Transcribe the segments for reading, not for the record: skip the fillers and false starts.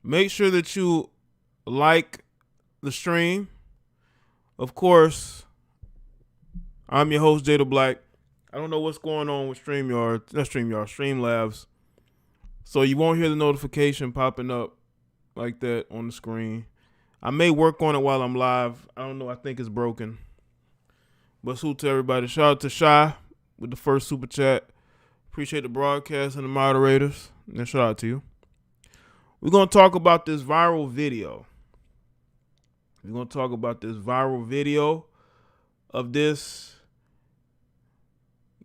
Make sure that you like the stream. Of course, I'm your host, Jay the Black. I don't know what's going on with Streamlabs. So you won't hear the notification popping up like that on the screen. I may work on it while I'm live. I don't know. I think it's broken. But salute to everybody. Shout out to Shy with the first super chat. Appreciate the broadcast and the moderators. And shout out to you. We're going to talk about this viral video. Of this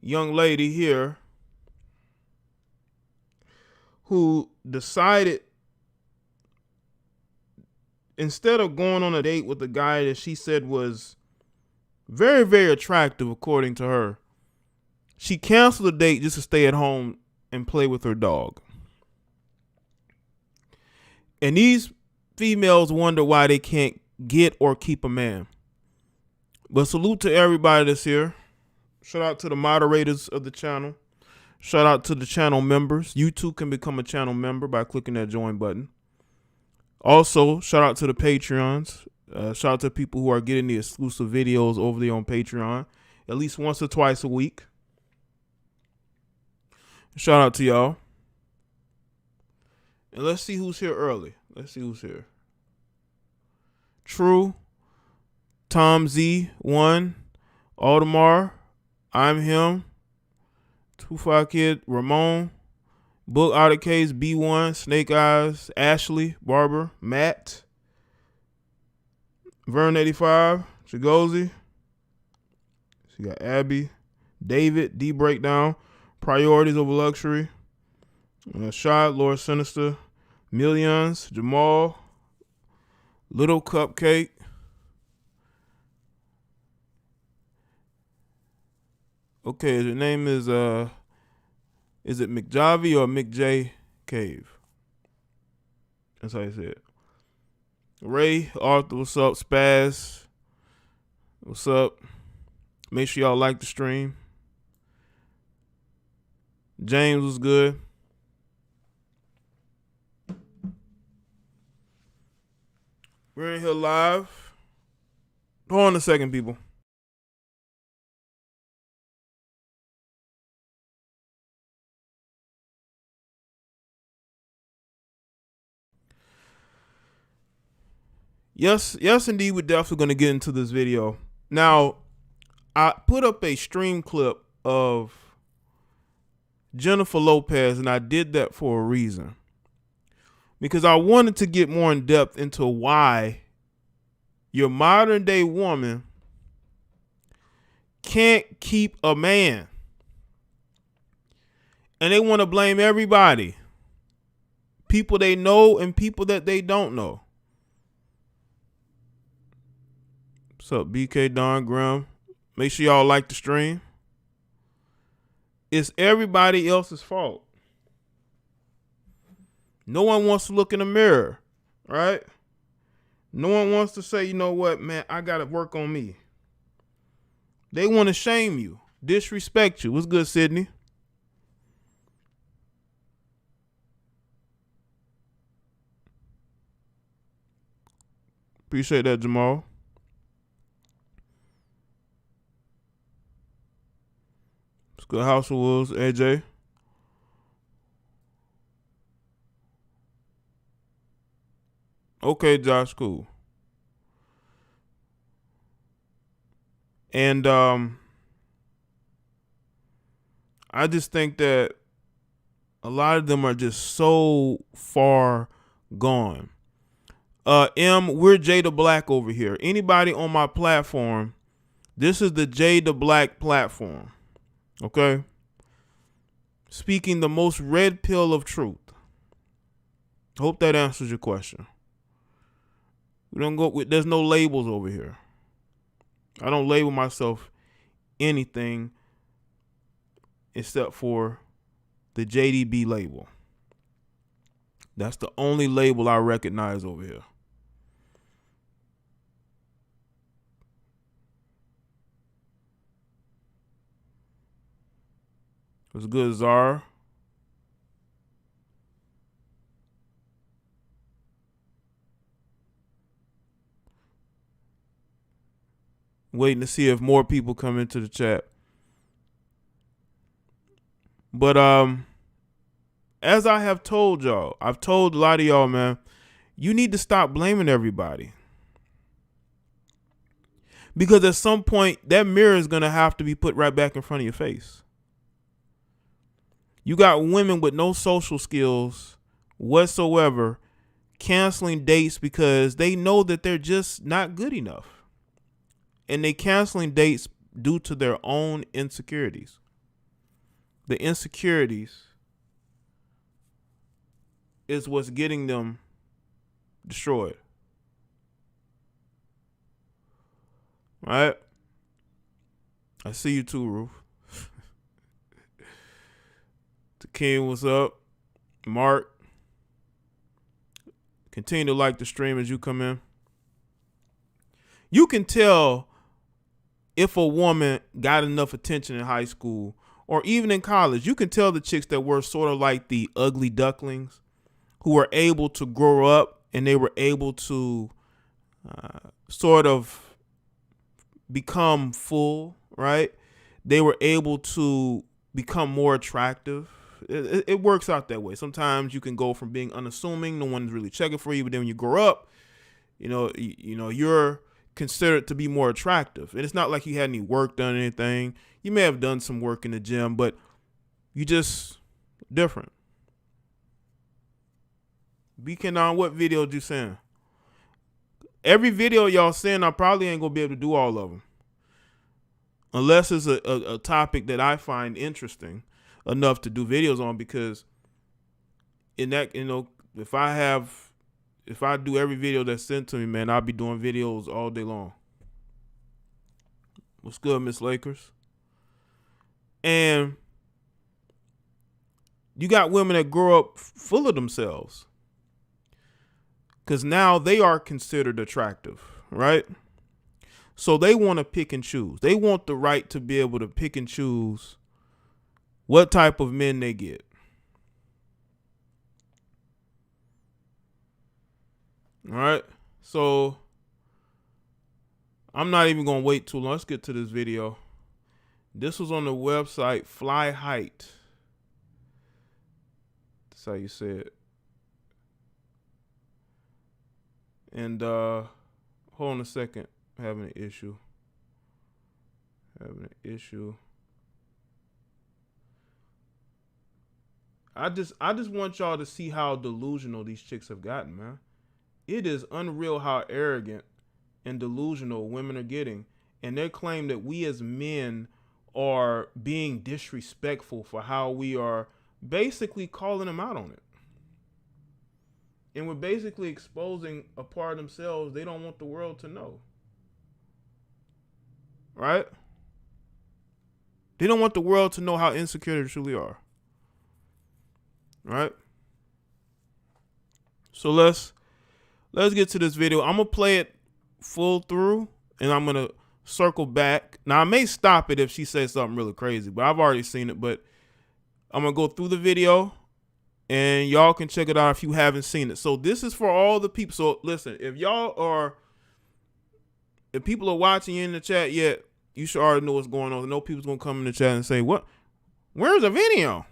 young lady here who decided, instead of going on a date with a guy that she said was very, very attractive, according to her, she canceled the date just to stay at home and play with her dog. And these females wonder why they can't get or keep a man. But salute to everybody that's here. Shout out to the moderators of the channel. Shout out to the channel members. You too can become a channel member by clicking that join button. Also, shout out to the Patreons. Shout out to people who are getting the exclusive videos over there on Patreon at least once or twice a week. Shout out to y'all. And let's see who's here early. Let's see who's here. True, Tom Z1, Audemars, I'm Him, 25 Kid, Ramon, Book Out of Case, B1, Snake Eyes, Ashley, Barber, Matt, Vern 85, Chigozy. She got Abby, David, D Breakdown, Priorities Over Luxury, Shot, Lord Sinister, Millions, Jamal, Little Cupcake, okay, your name is it McJavi or McJ Cave? That's how you say it. Ray, Arthur, what's up? Spaz, what's up? Make sure y'all like the stream. James was good. We're in here live. Hold on a second, people. Yes, indeed, we're definitely going to get into this video. Now, I put up a stream clip of Jennifer Lopez, and I did that for a reason. Because I wanted to get more in depth into why your modern day woman can't keep a man. And they want to blame everybody. People they know and people that they don't know. What's up, BK Don Graham? Make sure y'all like the stream. It's everybody else's fault. No one wants to look in the mirror, right? No one wants to say, you know what, man, I got to work on me. They want to shame you, disrespect you. What's good, Sydney? Appreciate that, Jamal. What's good, House of Wolves, AJ? Okay, Josh, cool. And I just think that a lot of them are just so far gone. We're Jay the Black over here. Anybody on my platform, this is the Jay the Black platform. Okay? Speaking the most red pill of truth. Hope that answers your question. We don't go. There's no labels over here. I don't label myself anything except for the JDB label. That's the only label I recognize over here. What's good, Zara? Waiting to see if more people come into the chat. But as I have told y'all, I've told a lot of y'all, man, you need to stop blaming everybody. Because at some point, that mirror is going to have to be put right back in front of your face. You got women with no social skills whatsoever canceling dates because they know that they're just not good enough. And they canceling dates due to their own insecurities. The insecurities is what's getting them destroyed. Right? I see you too, Ruth. The King, what's up? Mark. Continue to like the stream as you come in. You can tell if a woman got enough attention in high school or even in college. You can tell the chicks that were sort of like the ugly ducklings who were able to grow up and they were able to sort of become full, right? They were able to become more attractive. It works out that way. Sometimes you can go from being unassuming, no one's really checking for you, but then when you grow up, you're considered to be more attractive. And it's not like you had any work done or anything. You may have done some work in the gym, but you just different. Beacon on, what video you saying? Every video y'all saying, I probably ain't gonna be able to do all of them. Unless it's a topic that I find interesting enough to do videos on, because in that, if I do every video that's sent to me, man, I'll be doing videos all day long. What's good, Miss Lakers? And you got women that grow up full of themselves because now they are considered attractive, right? So they want to pick and choose. They want the right to be able to pick and choose what type of men they get. All right. So I'm not even going to wait too long. Let's get to this video. This was on the website Fly Height. That's how you say it. And hold on a second. Having an issue. I just want y'all to see how delusional these chicks have gotten, man. It is unreal how arrogant and delusional women are getting. And they claim that we as men are being disrespectful for how we are basically calling them out on it. And we're basically exposing a part of themselves they don't want the world to know. Right? They don't want the world to know how insecure they truly are. Right? So let's get to this video. I'm going to play it full through and I'm going to circle back. Now I may stop it if she says something really crazy, but I've already seen it, but I'm going to go through the video and y'all can check it out if you haven't seen it. So this is for all the people. So listen, if people are watching you in the chat yet, you should already know what's going on. I know people's going to come in the chat and say, what? Where's the video?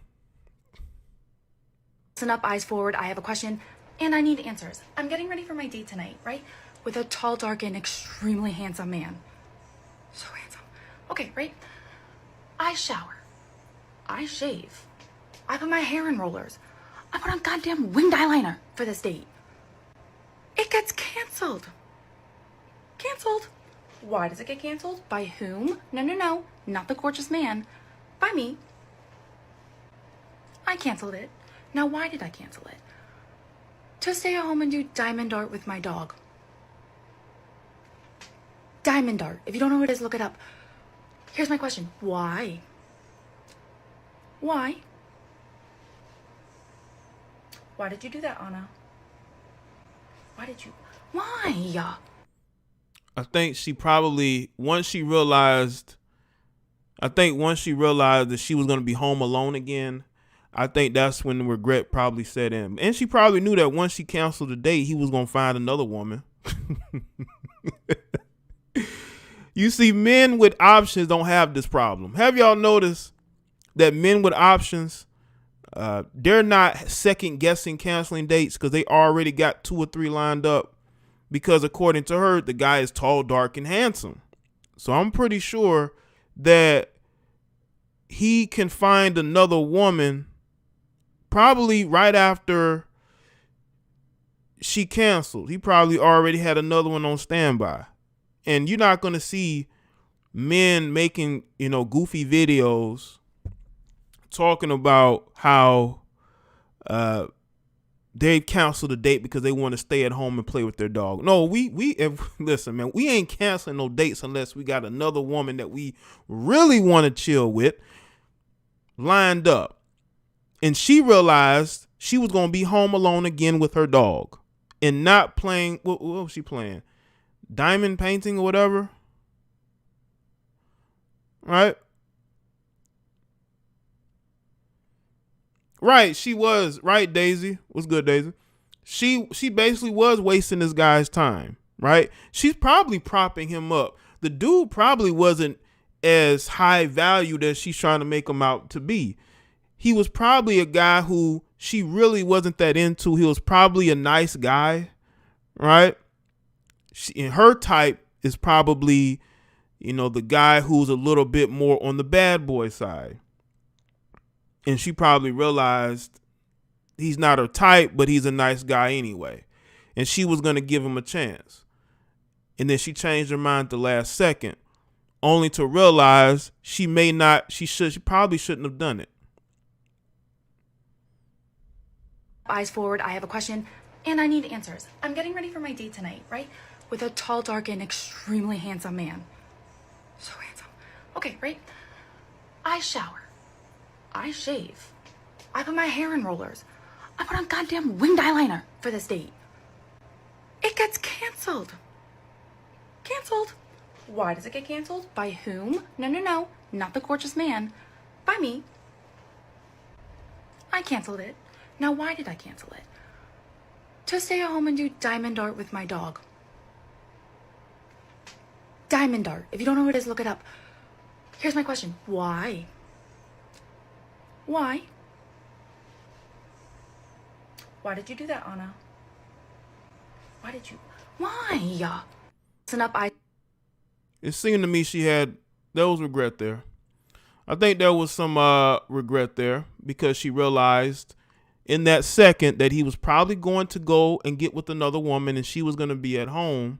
Listen up, eyes forward. I have a question and I need answers. I'm getting ready for my date tonight, right? With a tall, dark, and extremely handsome man. So handsome. Okay, right? I shower. I shave. I put my hair in rollers. I put on goddamn winged eyeliner for this date. It gets canceled. Canceled. Why does it get canceled? By whom? No. Not the gorgeous man. By me. I canceled it. Now, why did I cancel it? To stay at home and do diamond art with my dog. Diamond art. If you don't know what it is, look it up. Here's my question. Why? Why? Why did you do that, Anna? Why? I think she probably, once she realized that she was going to be home alone again, I think that's when the regret probably set in. And she probably knew that once she canceled the date, he was going to find another woman. You see, men with options don't have this problem. Have y'all noticed that men with options, they're not second guessing canceling dates because they already got 2 or 3 lined up, because according to her, the guy is tall, dark, and handsome. So I'm pretty sure that he can find another woman probably right after she canceled. He probably already had another one on standby. And you're not going to see men making, goofy videos talking about how they canceled a date because they want to stay at home and play with their dog. No, listen, man, we ain't canceling no dates unless we got another woman that we really want to chill with lined up. And she realized she was going to be home alone again with her dog and not playing. What was she playing? Diamond painting or whatever. Right? Right, she was. Right, Daisy? What's good, Daisy? She basically was wasting this guy's time, right? She's probably propping him up. The dude probably wasn't as high valued as she's trying to make him out to be. He was probably a guy who she really wasn't that into. He was probably a nice guy, right? And her type is probably, the guy who's a little bit more on the bad boy side. And she probably realized he's not her type, but he's a nice guy anyway. And she was going to give him a chance. And then she changed her mind at the last second, only to realize she probably shouldn't have done it. Eyes forward, I have a question, and I need answers. I'm getting ready for my date tonight, right? With a tall, dark, and extremely handsome man. So handsome. Okay, right? I shower. I shave. I put my hair in rollers. I put on goddamn winged eyeliner for this date. It gets canceled. Canceled. Why does it get canceled? By whom? No. Not the gorgeous man. By me. I canceled it. Now, why did I cancel it? To stay at home and do diamond art with my dog. Diamond art. If you don't know what it is, look it up. Here's my question. Why? Why? Why did you do that, Anna? Why did you? Why? Listen up, It seemed to me there was regret there. I think there was some regret there because she realized in that second that he was probably going to go and get with another woman and she was going to be at home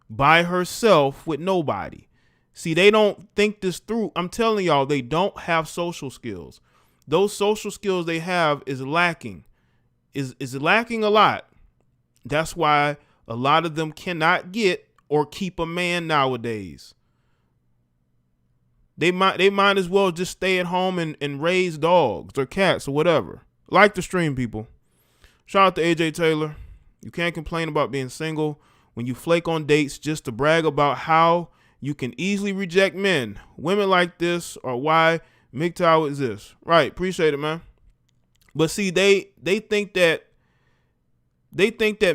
by herself with nobody. See, they don't think this through. I'm telling y'all, they don't have social skills. Those social skills they have is lacking. Is lacking a lot. That's why a lot of them cannot get or keep a man nowadays. They might as well just stay at home and raise dogs or cats or whatever. Like the stream, people. Shout out to AJ Taylor. You can't complain about being single when you flake on dates just to brag about how you can easily reject men. Women like this are why MGTOW exists. Right. Appreciate it, man. But see, they think that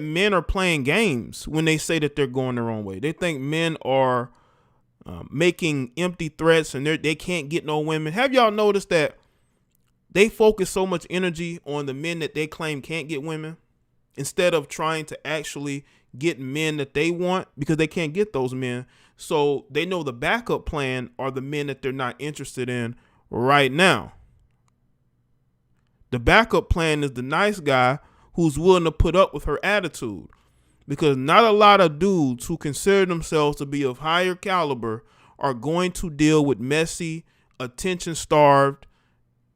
men are playing games when they say that they're going their own way. They think men are making empty threats and they can't get no women. Have y'all noticed that they focus so much energy on the men that they claim can't get women instead of trying to actually get men that they want, because they can't get those men. So they know the backup plan are the men that they're not interested in right now. The backup plan is the nice guy who's willing to put up with her attitude, because not a lot of dudes who consider themselves to be of higher caliber are going to deal with messy, attention-starved,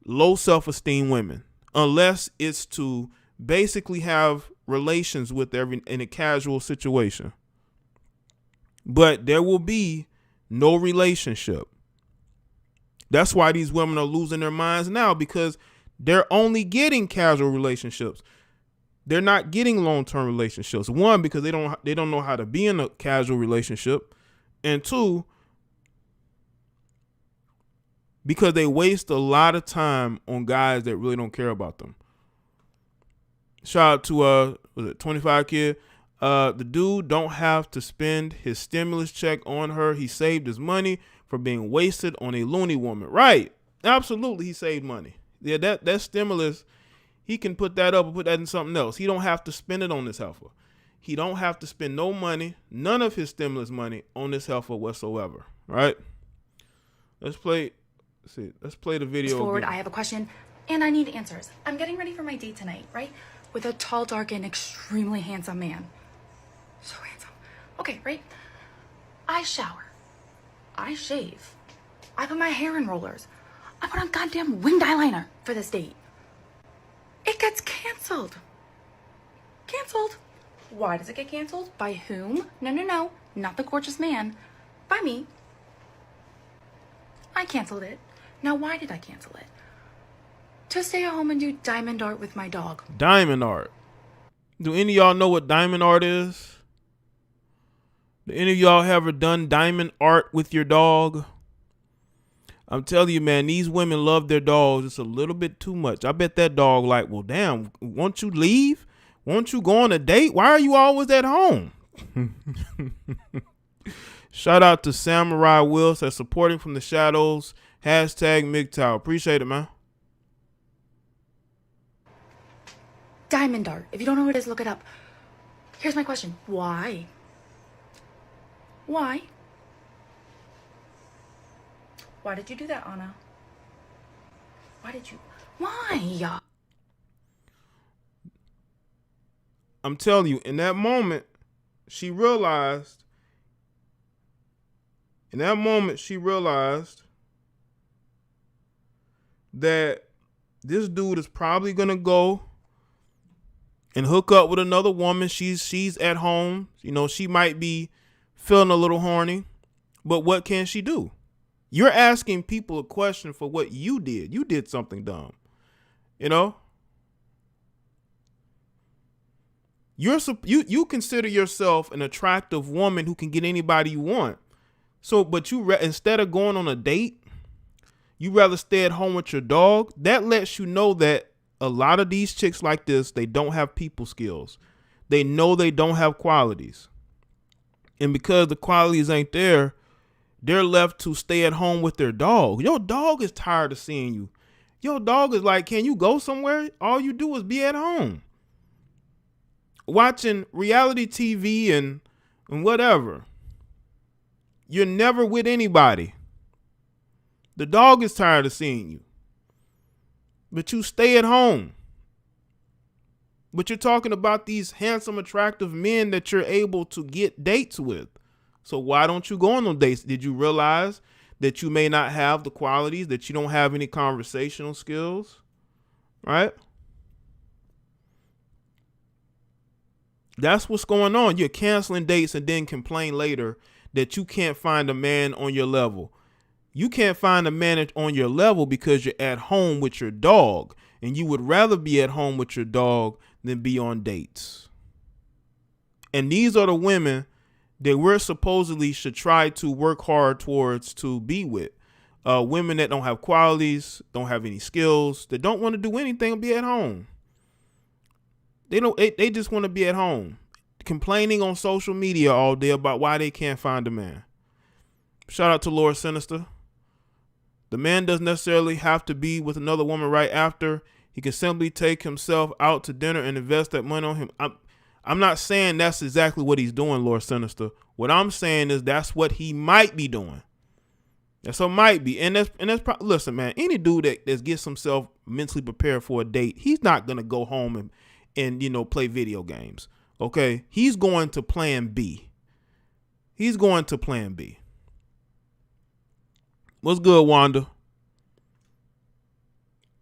low self-esteem women, unless it's to basically have relations with in a casual situation. But there will be no relationship. That's why these women are losing their minds now, because they're only getting casual relationships. They're not getting long-term relationships. One, because they don't know how to be in a casual relationship, and two, because they waste a lot of time on guys that really don't care about them. Shout out to was it 25 Kid? The dude don't have to spend his stimulus check on her. He saved his money for being wasted on a loony woman. Right. Absolutely, he saved money. Yeah, that stimulus, he can put that up and put that in something else. He don't have to spend it on this heifer. He don't have to spend no money, none of his stimulus money on this heifer whatsoever. Right? Let's play the video forward, again. I have a question and I need answers. I'm getting ready for my date tonight, right? With a tall, dark, and extremely handsome man. So handsome. Okay, right? I shower. I shave. I put my hair in rollers. I put on goddamn winged eyeliner for this date. It gets canceled. Canceled. Why does it get canceled? By whom? No. Not the gorgeous man. By me. I canceled it. Now, why did I cancel it? To stay at home and do diamond art with my dog. Diamond art. Do any of y'all know what diamond art is? Do any of y'all ever done diamond art with your dog? I'm telling you, man, these women love their dogs. It's a little bit too much. I bet that dog like, well, damn, won't you leave? Won't you go on a date? Why are you always at home? Shout out to Samurai Wills that's supporting from the shadows. Hashtag MGTOW. Appreciate it, man. Diamond art. If you don't know what it is, look it up. Here's my question. Why? Why? Why did you do that, Anna? Why? I'm telling you, in that moment, she realized that this dude is probably going to go and hook up with another woman. She's at home. You know, she might be feeling a little horny, but what can she do? You're asking people a question for what you did. You did something dumb. You know? You consider yourself an attractive woman who can get anybody you want. So, but instead of going on a date, you rather stay at home with your dog. That lets you know that a lot of these chicks like this, they don't have people skills. They know they don't have qualities. And because the qualities ain't there, they're left to stay at home with their dog. Your dog is tired of seeing you. Your dog is like, can you go somewhere? All you do is be at home, watching reality TV and whatever. You're never with anybody. The dog is tired of seeing you. But you stay at home. But you're talking about these handsome, attractive men that you're able to get dates with. So why don't you go on those dates? Did you realize that you may not have the qualities, that you don't have any conversational skills? Right? That's what's going on. You're canceling dates and then complain later that you can't find a man on your level. You can't find a man on your level because you're at home with your dog, and you would rather be at home with your dog than be on dates. And these are the women that we're supposedly should try to work hard towards to be with. Women that don't have qualities, don't have any skills, that don't want to do anything and be at home. They just want to be at home, complaining on social media all day about why they can't find a man. Shout out to Lord Sinister. The man doesn't necessarily have to be with another woman right after. He can simply take himself out to dinner and invest that money on him. I'm not saying that's exactly what he's doing, Lord Sinister. What I'm saying is that's what he might be doing. That's what might be. And that's listen, man, any dude that gets himself mentally prepared for a date, he's not going to go home and play video games. Okay? He's going to plan B. What's good, Wanda?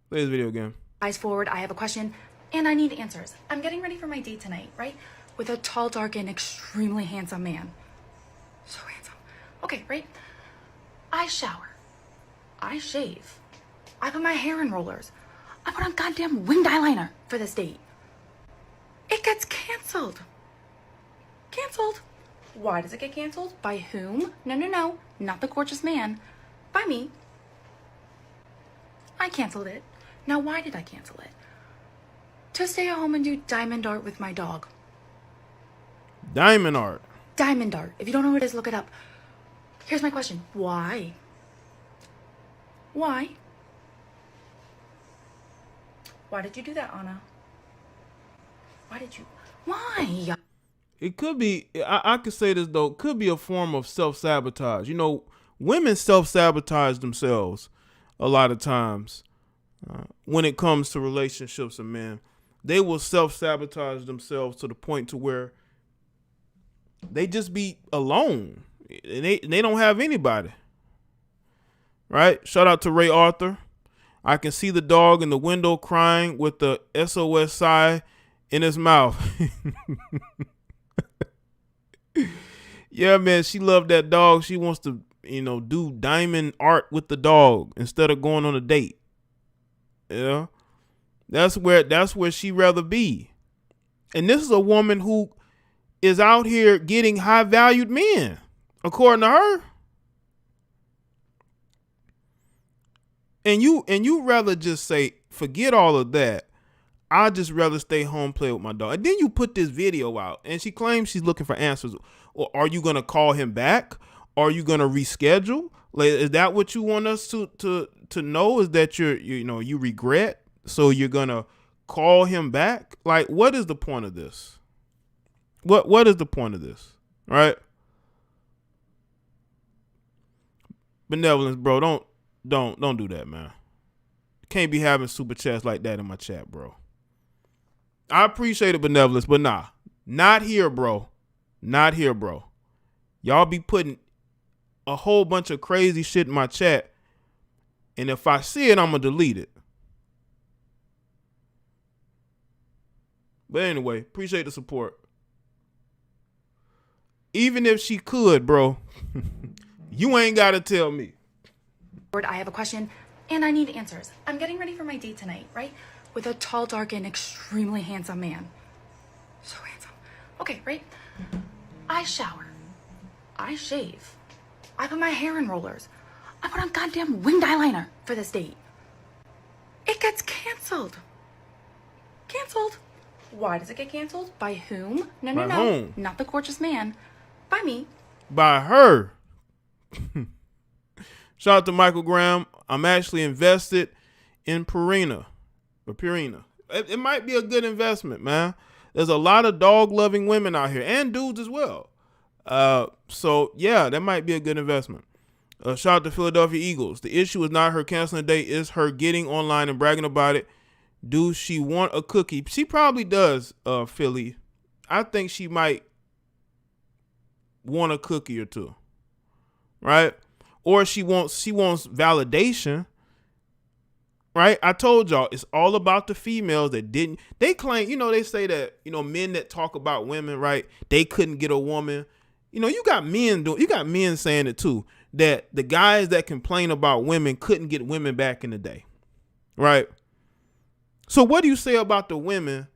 Play this video again. Eyes forward, I have a question and I need answers. I'm getting ready for my date tonight, right? With a tall, dark, and extremely handsome man. So handsome. Okay, right? I shower. I shave. I put my hair in rollers. I put on goddamn winged eyeliner for this date. It gets canceled. Canceled. Why does it get canceled? By whom? No. Not the gorgeous man. By me. I canceled it. Now, why did I cancel it? To stay at home and do diamond art with my dog. Diamond art. Diamond art. If you don't know what it is, look it up. Here's my question. Why? Why? Why did you do that, Anna? Why did you? Why? It could be, I could say this though, it could be a form of self-sabotage. You know, women self-sabotage themselves a lot of times when it comes to relationships and men. They will self-sabotage themselves to the point to where they just be alone. And they don't have anybody. Right? Shout out to Ray Arthur. I can see the dog in the window crying with the SOS sigh in his mouth. Yeah, man, she loved that dog. She wants to, do diamond art with the dog instead of going on a date. Yeah. That's where she'd rather be. And this is a woman who is out here getting high valued men, according to her. And you rather just say, forget all of that. I'd just rather stay home, play with my dog. And then you put this video out and she claims she's looking for answers. Or are you going to call him back? Are you going to reschedule? Like, is that what you want us to know? Is that you regret? So you're going to call him back? Like, what is the point of this? What is the point of this? Right? Benevolence, bro. Don't do that, man. Can't be having super chats like that in my chat, bro. I appreciate it, benevolence, but nah. Not here, bro. Not here, bro. Y'all be putting a whole bunch of crazy shit in my chat, and if I see it, I'm going to delete it. But anyway, appreciate the support. Even if she could, bro, you ain't got to tell me. I have a question, and I need answers. I'm getting ready for my date tonight, right? With a tall, dark, and extremely handsome man. So handsome. Okay, right? I shower. I shave. I put my hair in rollers. I put on goddamn winged eyeliner for this date. It gets canceled. Canceled. Why does it get canceled? By whom? No. Whom? Not the gorgeous man. By me. By her. Shout out to Michael Graham. I'm actually invested in Purina. It might be a good investment, man. There's a lot of dog-loving women out here and dudes as well. So, yeah, that might be a good investment. Shout out to Philadelphia Eagles. The issue is not her canceling a date. It's her getting online and bragging about it. Do she want a cookie? She probably does, Philly. I think she might want a cookie or two. Right? Or she wants validation. Right? I told y'all it's all about the females that didn't. They claim, they say that, men that talk about women, right? They couldn't get a woman. You got men saying it too, that the guys that complain about women couldn't get women back in the day. Right? So what do you say about the women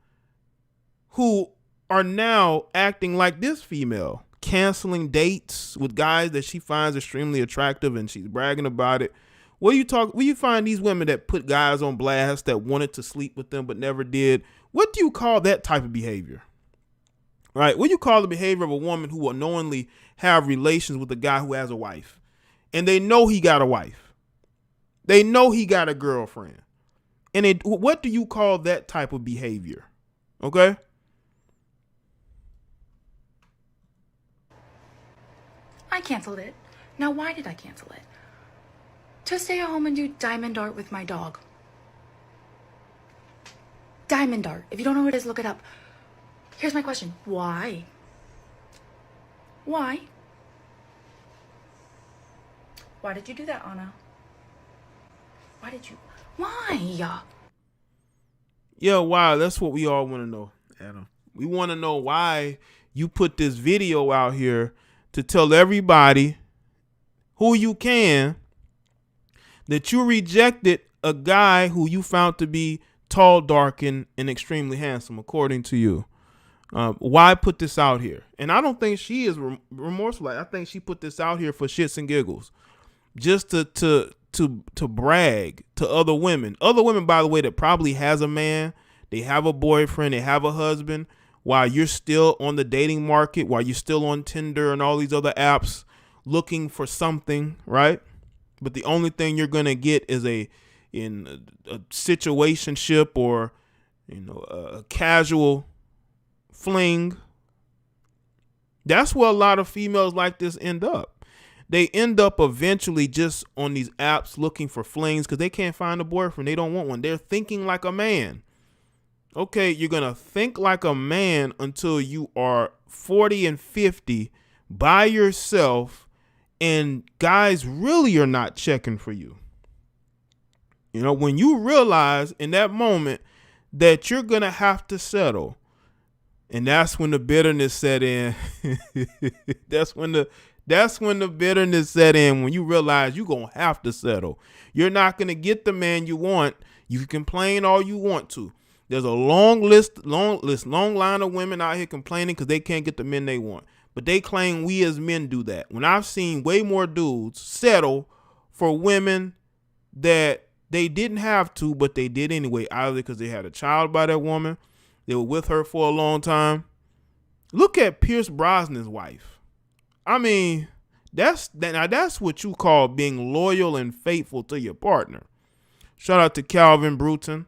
who are now acting like this female, canceling dates with guys that she finds extremely attractive and she's bragging about it? Where you find these women that put guys on blast that wanted to sleep with them but never did? What do you call that type of behavior? Right? What do you call the behavior of a woman who will knowingly have relations with a guy who has a wife? And they know he got a wife. They know he got a girlfriend. And what do you call that type of behavior? Okay? I canceled it. Now, why did I cancel it? To stay at home and do diamond art with my dog. Diamond art. If you don't know what it is, look it up. Here's my question. Why? Why? Why did you do that, Anna? Why did you? Why? Yeah, wow. That's what we all want to know, Adam. We want to know why you put this video out here to tell everybody who you can that you rejected a guy who you found to be tall, dark, and extremely handsome, according to you. Why put this out here? And I don't think she is remorseful. I think she put this out here for shits and giggles, just to brag to other women. Other women, by the way, that probably has a man, they have a boyfriend, they have a husband. while you're still on the dating market, while you're still on Tinder and all these other apps looking for something, right? But the only thing you're going to get is a situationship or, a casual fling. That's where a lot of females like this end up. They end up eventually just on these apps looking for flings because they can't find a boyfriend. They don't want one. They're thinking like a man. Okay, you're going to think like a man until you are 40 and 50 by yourself, and guys really are not checking for you. When you realize in that moment that you're going to have to settle, and that's when the bitterness set in. That's when the bitterness set in, when you realize you're going to have to settle. You're not going to get the man you want. You can complain all you want to. There's a long line of women out here complaining because they can't get the men they want. But they claim we as men do that. When I've seen way more dudes settle for women that they didn't have to, but they did anyway, either because they had a child by that woman, they were with her for a long time. Look at Pierce Brosnan's wife. I mean, that's what you call being loyal and faithful to your partner. Shout out to Calvin Bruton.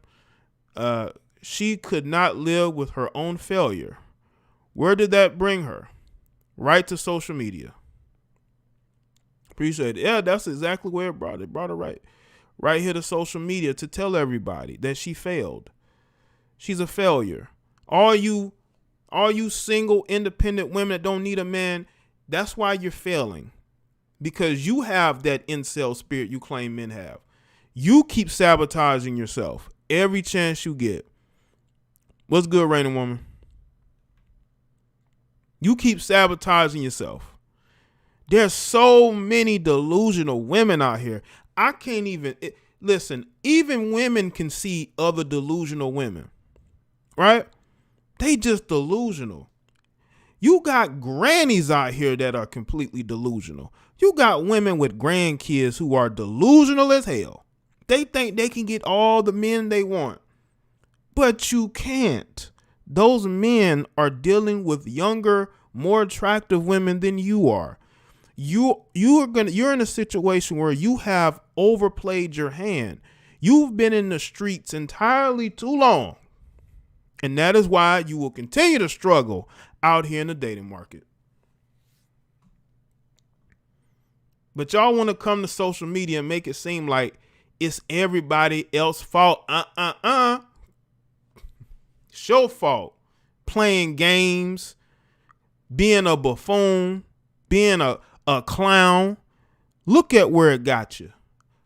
She could not live with her own failure. Where did that bring her? Right to social media. Appreciate it. Yeah, that's exactly where it brought her. It brought her right here to social media to tell everybody that she failed. She's a failure. All you single, independent women that don't need a man, that's why you're failing. Because you have that incel spirit you claim men have. You keep sabotaging yourself every chance you get. What's good, Raining Woman? You keep sabotaging yourself. There's so many delusional women out here. I can't even listen. Even women can see other delusional women, right? They just delusional. You got grannies out here that are completely delusional. You got women with grandkids who are delusional as hell. They think they can get all the men they want, but you can't. Those men are dealing with younger, more attractive women than you are. You're in a situation where you have overplayed your hand. You've been in the streets entirely too long. And that is why you will continue to struggle out here in the dating market. But y'all want to come to social media and make it seem like it's everybody else's fault. It's your fault. Playing games, being a buffoon, being a clown. Look at where it got you.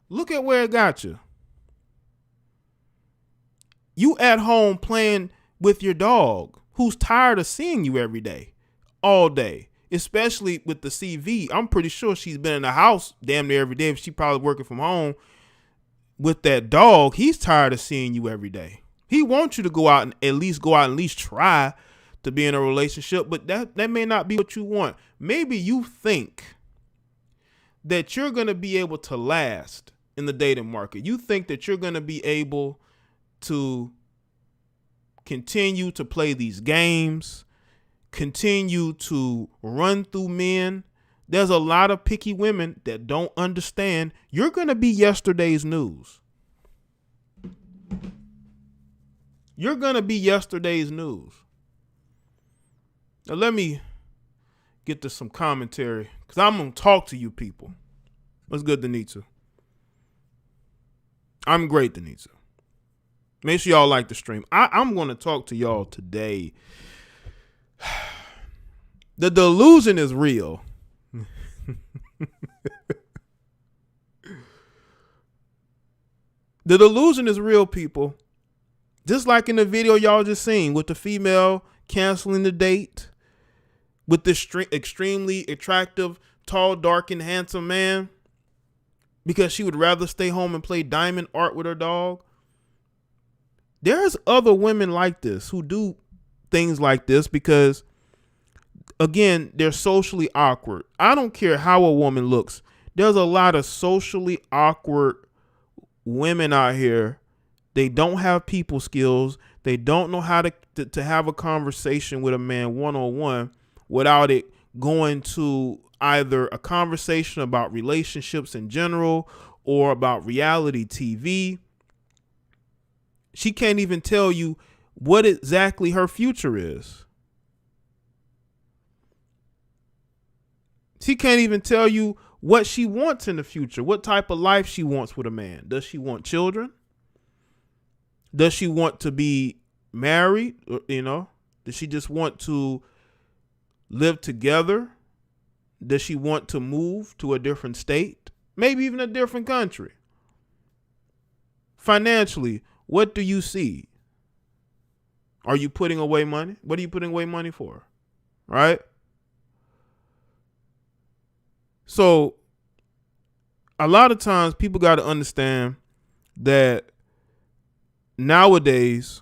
Look at where it got you. You at home playing with your dog who's tired of seeing you every day, all day, especially with the CV. I'm pretty sure she's been in the house damn near every day. If she probably working from home with that dog, he's tired of seeing you every day. He wants you to go out and at least try to be in a relationship, but that may not be what you want. Maybe you think that you're going to be able to last in the dating market. You think that you're going to be able to continue to play these games, continue to run through men. There's a lot of picky women that don't understand you're going to be yesterday's news. You're going to be yesterday's news. Now let me get to some commentary because I'm going to talk to you people. What's good, Denitza? I'm great, Denitza. Make sure y'all like the stream. I'm going to talk to y'all today. The delusion is real. The delusion is real, people. Just like in the video y'all just seen with the female canceling the date with this extremely attractive, tall, dark, and handsome man because she would rather stay home and play diamond art with her dog. There's other women like this who do things like this because, again, they're socially awkward. I don't care how a woman looks. There's a lot of socially awkward women out here. They don't have people skills. They don't know how to have a conversation with a man one-on-one without it going to either a conversation about relationships in general or about reality TV. She can't even tell you what exactly her future is. She can't even tell you what she wants in the future, what type of life she wants with a man. Does she want children? Does she want to be married? Does she just want to live together? Does she want to move to a different state? Maybe even a different country? Financially, what do you see? Are you putting away money? What are you putting away money for? Right? So a lot of times people got to understand that nowadays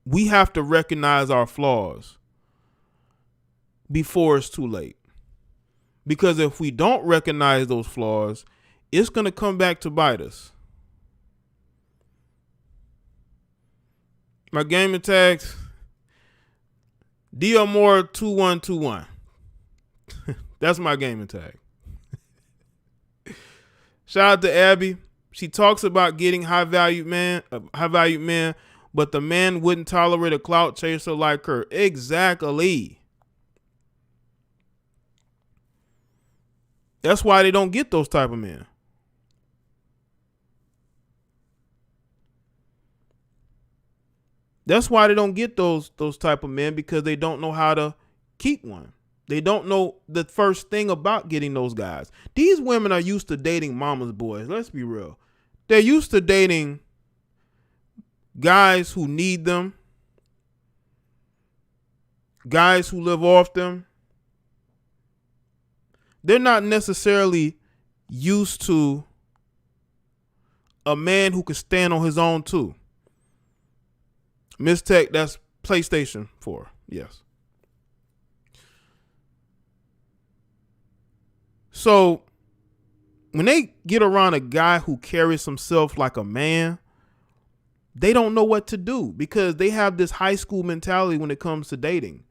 we have to recognize our flaws before it's too late. Because if we don't recognize those flaws, it's going to come back to bite us. My gaming tags, DMore2121. That's my gaming tag. Shout out to Abby. She talks about getting high valued men, but the man wouldn't tolerate a clout chaser like her. Exactly. That's why they don't get those type of men. That's why they don't get those type of men, because they don't know how to keep one. They don't know the first thing about getting those guys. These women are used to dating mama's boys. Let's be real. They're used to dating guys who need them, guys who live off them. They're not necessarily used to a man who can stand on his own too. Miss Tech, that's PlayStation 4. Yes. So when they get around a guy who carries himself like a man, they don't know what to do, because they have this high school mentality when it comes to dating.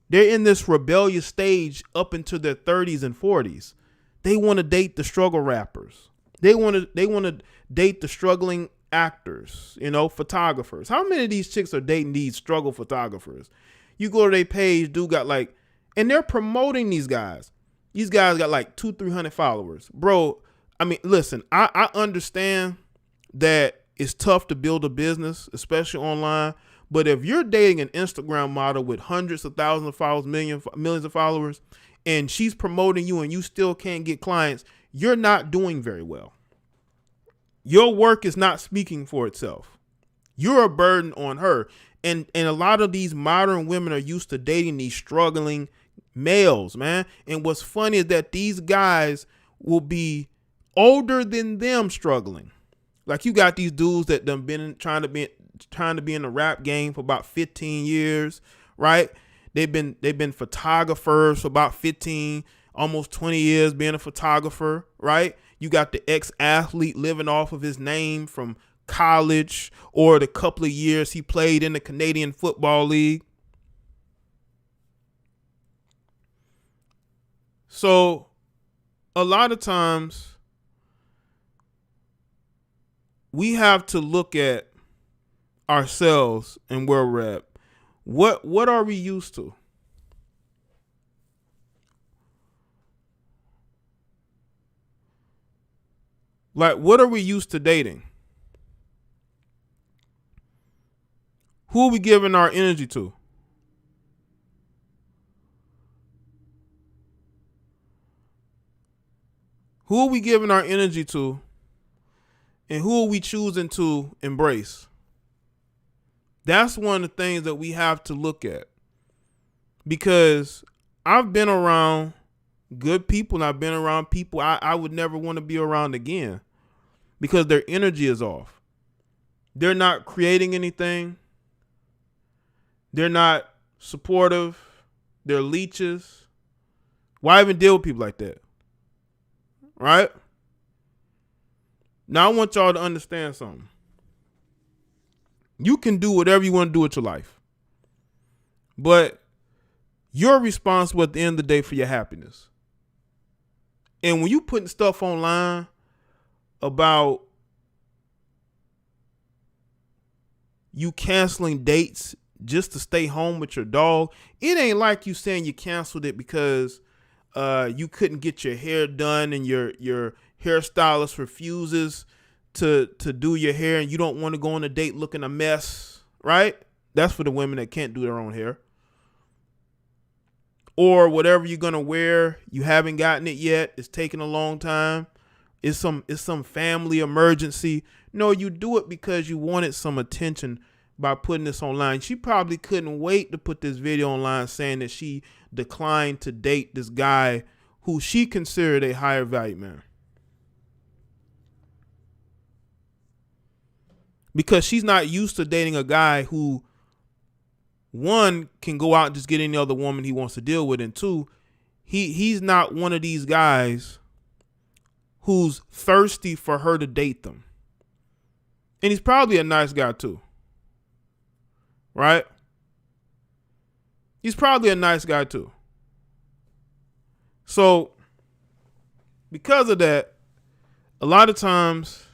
They're in this rebellious stage up into their 30s and 40s. They want to date the struggle rappers. They want to date the struggling actors, photographers. How many of these chicks are dating these struggle photographers? You go to their page, dude got and they're promoting these guys. These guys got 200-300 followers. Bro, I mean, listen, I understand that it's tough to build a business, especially online. But if you're dating an Instagram model with hundreds of thousands of followers, millions of followers, and she's promoting you and you still can't get clients, you're not doing very well. Your work is not speaking for itself. You're a burden on her. And a lot of these modern women are used to dating these struggling males, man. And what's funny is that these guys will be older than them struggling. Like, you got these dudes that done been trying to be in the rap game for about 15 years, right? They've been photographers for about 15, almost 20 years being a photographer, right? You got the ex-athlete living off of his name from college or the couple of years he played in the Canadian Football League. So a lot of times we have to look at ourselves and where we're at. What are we used to? What are we used to dating? Who are we giving our energy to? Who are we giving our energy to? And who are we choosing to embrace? That's one of the things that we have to look at. Because I've been around good people and I've been around people I would never want to be around again, because their energy is off. They're not creating anything. They're not supportive. They're leeches. Why even deal with people like that? Right? Now I want y'all to understand something. You can do whatever you want to do with your life, but you're responsible at the end of the day for your happiness. And when you putting stuff online about you canceling dates just to stay home with your dog, it ain't like you saying you canceled it because you couldn't get your hair done and your hairstylist refuses to do your hair and you don't want to go on a date looking a mess, right? That's for the women that can't do their own hair. Or whatever you're gonna wear, you haven't gotten it yet. It's taking a long time. It's some family emergency. No, you do it because you wanted some attention by putting this online. She probably couldn't wait to put this video online saying that she declined to date this guy who she considered a higher value man. Because she's not used to dating a guy who, one, can go out and just get any other woman he wants to deal with, and two, he's not one of these guys who's thirsty for her to date them. And he's probably a nice guy too. Right? He's probably a nice guy too. So, because of that, a lot of times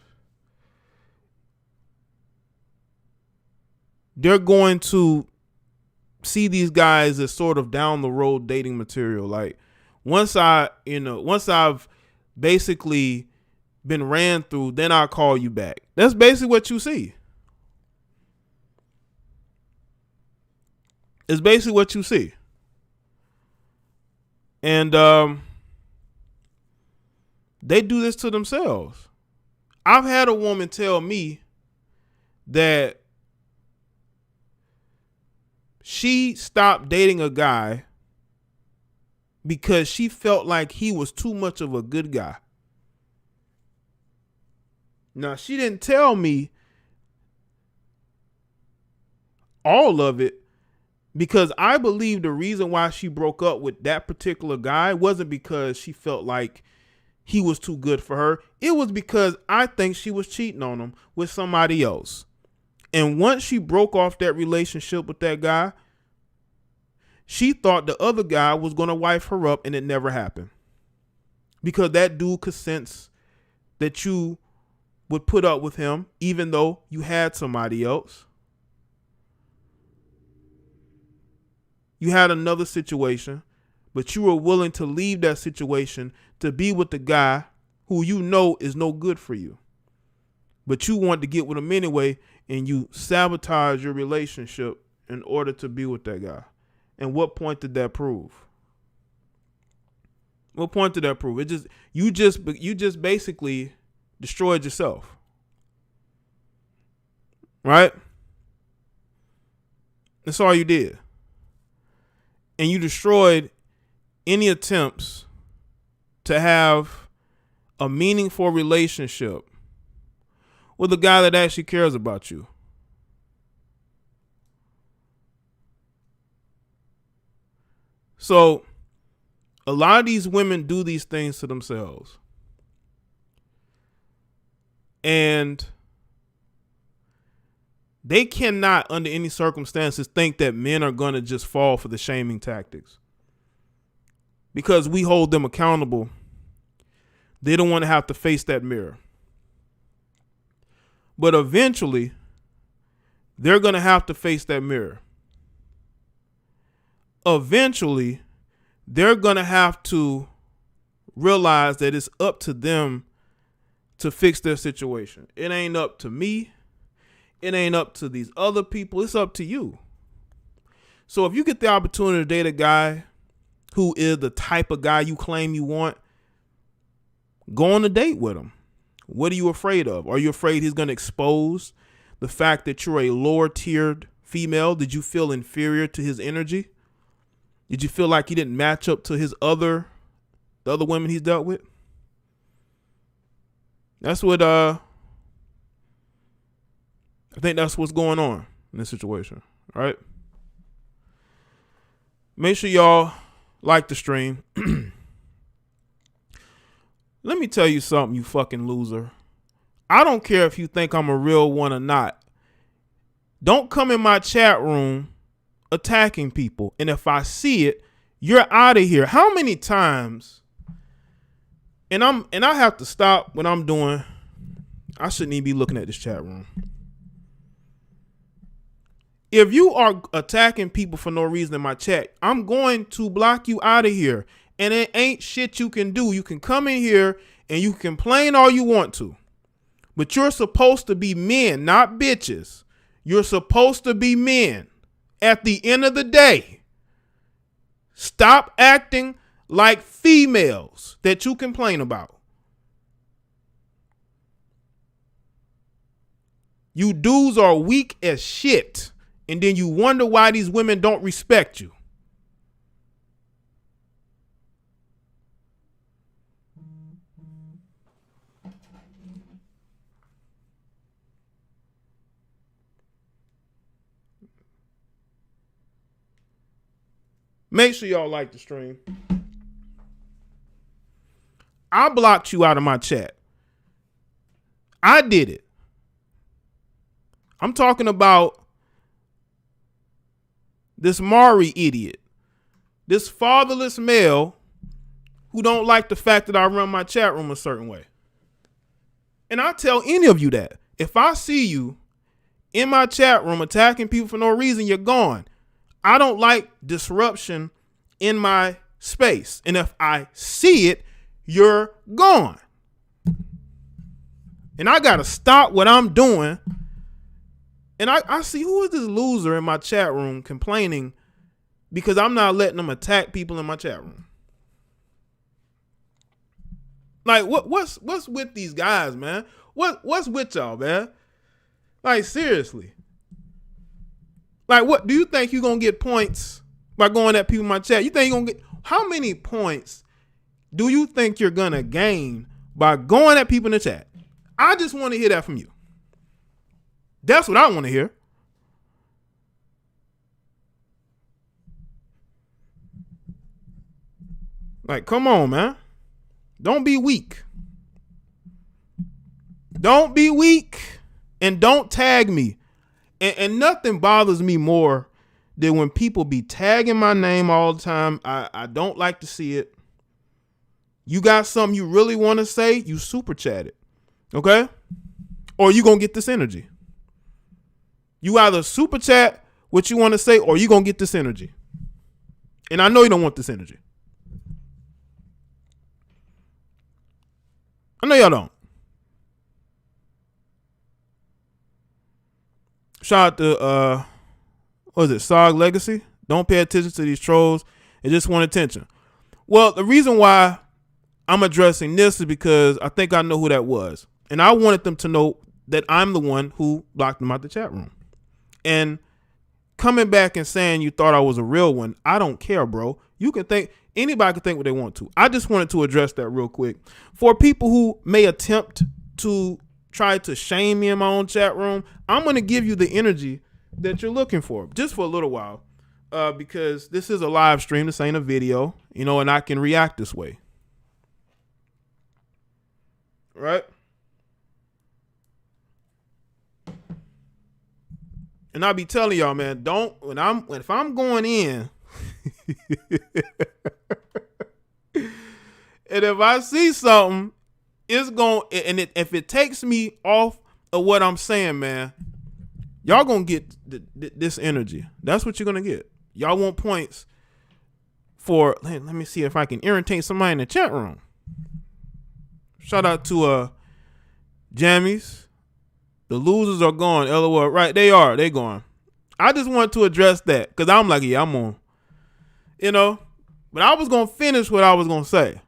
they're going to see these guys as sort of down the road dating material. Like once I've basically been ran through, then I'll call you back. That's basically what you see. It's basically what you see. And they do this to themselves. I've had a woman tell me that she stopped dating a guy because she felt like he was too much of a good guy. Now, she didn't tell me all of it, because I believe the reason why she broke up with that particular guy wasn't because she felt like he was too good for her. It was because I think she was cheating on him with somebody else. And once she broke off that relationship with that guy, she thought the other guy was going to wife her up, and it never happened. Because that dude could sense that you would put up with him even though you had somebody else. You had another situation, but you were willing to leave that situation to be with the guy who you know is no good for you. But you wanted to get with him anyway, and you sabotage your relationship in order to be with that guy. And what point did that prove? What point did that prove? You just basically destroyed yourself. Right? That's all you did. And you destroyed any attempts to have a meaningful relationship with a guy that actually cares about you. So a lot of these women do these things to themselves. And they cannot, under any circumstances, think that men are going to just fall for the shaming tactics. Because we hold them accountable. They don't want to have to face that mirror. But eventually, they're going to have to face that mirror. Eventually, they're going to have to realize that it's up to them to fix their situation. It ain't up to me. It ain't up to these other people. It's up to you. So if you get the opportunity to date a guy who is the type of guy you claim you want, go on a date with him. What are you afraid of? Are you afraid he's going to expose the fact that you're a lower tiered female? Did you feel inferior to his energy? Did you feel like he didn't match up to the other women he's dealt with? That's what I think that's what's going on in this situation. All right. Make sure y'all like the stream. Let me tell you something, you fucking loser. I don't care if you think I'm a real one or not. Don't come in my chat room attacking people. And if I see it, you're out of here. How many times? And I have to stop what I'm doing. I shouldn't even be looking at this chat room. If you are attacking people for no reason in my chat, I'm going to block you out of here. And it ain't shit you can do. You can come in here and you can complain all you want to. But you're supposed to be men, not bitches. You're supposed to be men. At the end of the day, stop acting like females that you complain about. You dudes are weak as shit. And then you wonder why these women don't respect you. Make sure y'all like the stream. I blocked you out of my chat. I did it. I'm talking about this Maury idiot. This fatherless male who don't like the fact that I run my chat room a certain way. And I tell any of you that. If I see you in my chat room attacking people for no reason, you're gone. I don't like disruption in my space. And if I see it, you're gone. And I got to stop what I'm doing. And I see, who is this loser in my chat room complaining because I'm not letting them attack people in my chat room? Like, what's with these guys, man? What's with y'all, man? Like, seriously. Like, what do you think you're gonna get points by going at people in my chat? You think you're gonna get, how many points do you think you're gonna gain by going at people in the chat? I just want to hear that from you. That's what I want to hear. Like, come on, man. Don't be weak. Don't be weak, and don't tag me. And nothing bothers me more than when people be tagging my name all the time. I don't like to see it. You got something you really want to say, you super chat it. Okay? Or you going to get this energy. You either super chat what you want to say, or you going to get this energy. And I know you don't want this energy. I know y'all don't. Shout out to, what is it, Sog Legacy? Don't pay attention to these trolls. They just want attention. Well, the reason why I'm addressing this is because I think I know who that was. And I wanted them to know that I'm the one who blocked them out the chat room. And coming back and saying you thought I was a real one, I don't care, bro. You can think, anybody can think what they want to. I just wanted to address that real quick. For people who may attempt to try to shame me in my own chat room, I'm going to give you the energy that you're looking for, just for a little while, because this is a live stream. This ain't a video, and I can react this way. Right? And I'll be telling y'all, man, if I'm going in, and if I see something, it's going, and if it takes me off of what I'm saying, man, y'all gonna get this energy. That's what you're gonna get. Y'all want points for, let me see if I can irritate somebody in the chat room. Shout out to Jammies. The losers are gone. LOL. Right, they are. They gone. I just wanted to address that because I'm like, yeah, I'm on. But I was gonna finish what I was gonna say.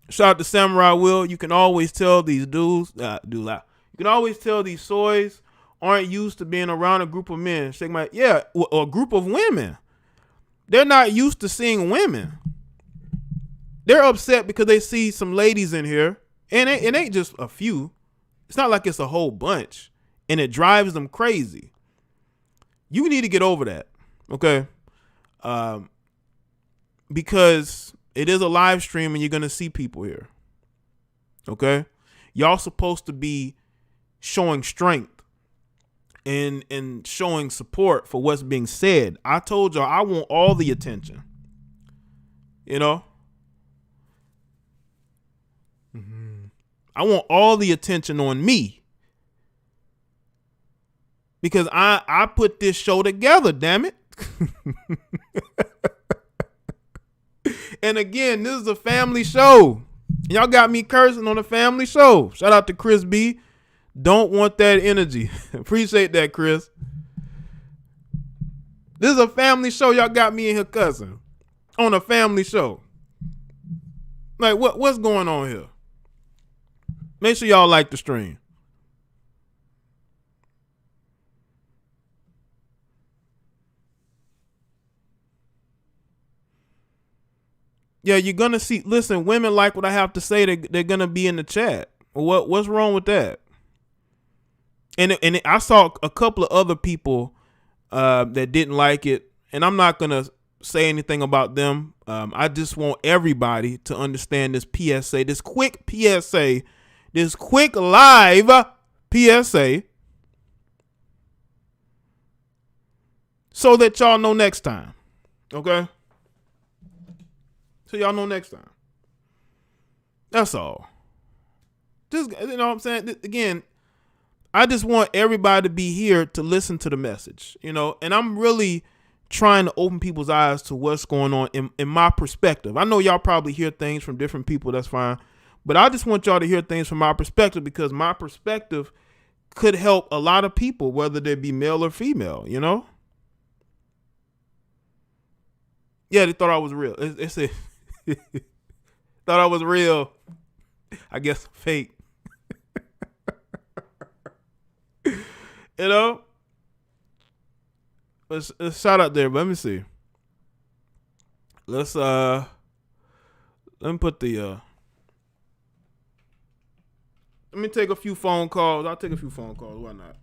Shout out to Samurai Will. You can always tell these dudes, you can always tell these soys aren't used to being around a group of men. Shake my, yeah, or a group of women. They're not used to seeing women. They're upset because they see some ladies in here, and it ain't just a few. It's not like it's a whole bunch, and it drives them crazy. You need to get over that, okay? Because it is a live stream and you're going to see people here. Okay? Y'all supposed to be showing strength and showing support for what's being said. I told y'all I want all the attention. You know? I want all the attention on me. Because I put this show together, damn it. And again, this is a family show. Y'all got me cursing on a family show. Shout out to Chris B. Don't want that energy. Appreciate that, Chris. This is a family show. Y'all got me in here cussing on a family show. Like, what's going on here? Make sure y'all like the stream. Yeah, you're gonna see. Listen, women like what I have to say. They're gonna be in the chat. What's wrong with that? And I saw a couple of other people that didn't like it, and I'm not gonna say anything about them. I just want everybody to understand this PSA, this quick PSA, this quick live PSA, so that y'all know next time. Okay. So y'all know next time. That's all. Just, you know what I'm saying? Again, I just want everybody to be here to listen to the message, you know, and I'm really trying to open people's eyes to what's going on in my perspective. I know y'all probably hear things from different people. That's fine. But I just want y'all to hear things from my perspective, because my perspective could help a lot of people, whether they be male or female, you know? Yeah, they thought I was real. It's thought I was real. I guess fake. You know? Let's shout out there. But let me see. Let me put the let me take a few phone calls. I'll take a few phone calls. Why not?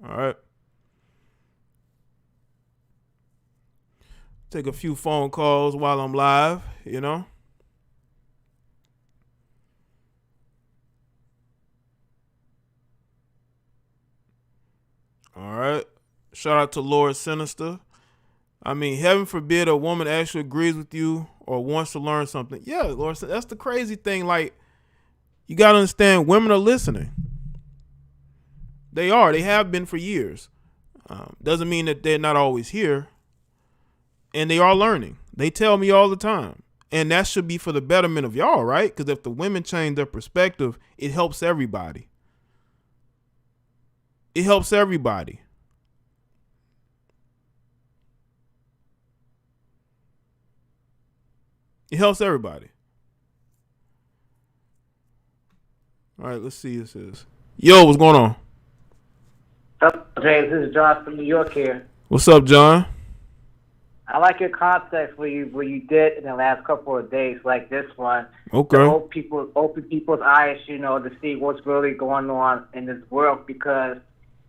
All right. Take a few phone calls while I'm live, you know. All right. Shout out to Lord Sinister. I mean, heaven forbid a woman actually agrees with you or wants to learn something. Yeah, Lord, that's the crazy thing. Like, you got to understand, women are listening. They are. They have been for years. Doesn't mean that they're not always here. And they are learning. They tell me all the time. And that should be for the betterment of y'all, right? Because if the women change their perspective, it helps everybody. It helps everybody. It helps everybody. All right, let's see. This is. Yo, what's going on? What's up, James? This is John from New York here. What's up, John? I like your context where you did in the last couple of days, like this one. Okay. To open people's eyes, you know, to see what's really going on in this world, because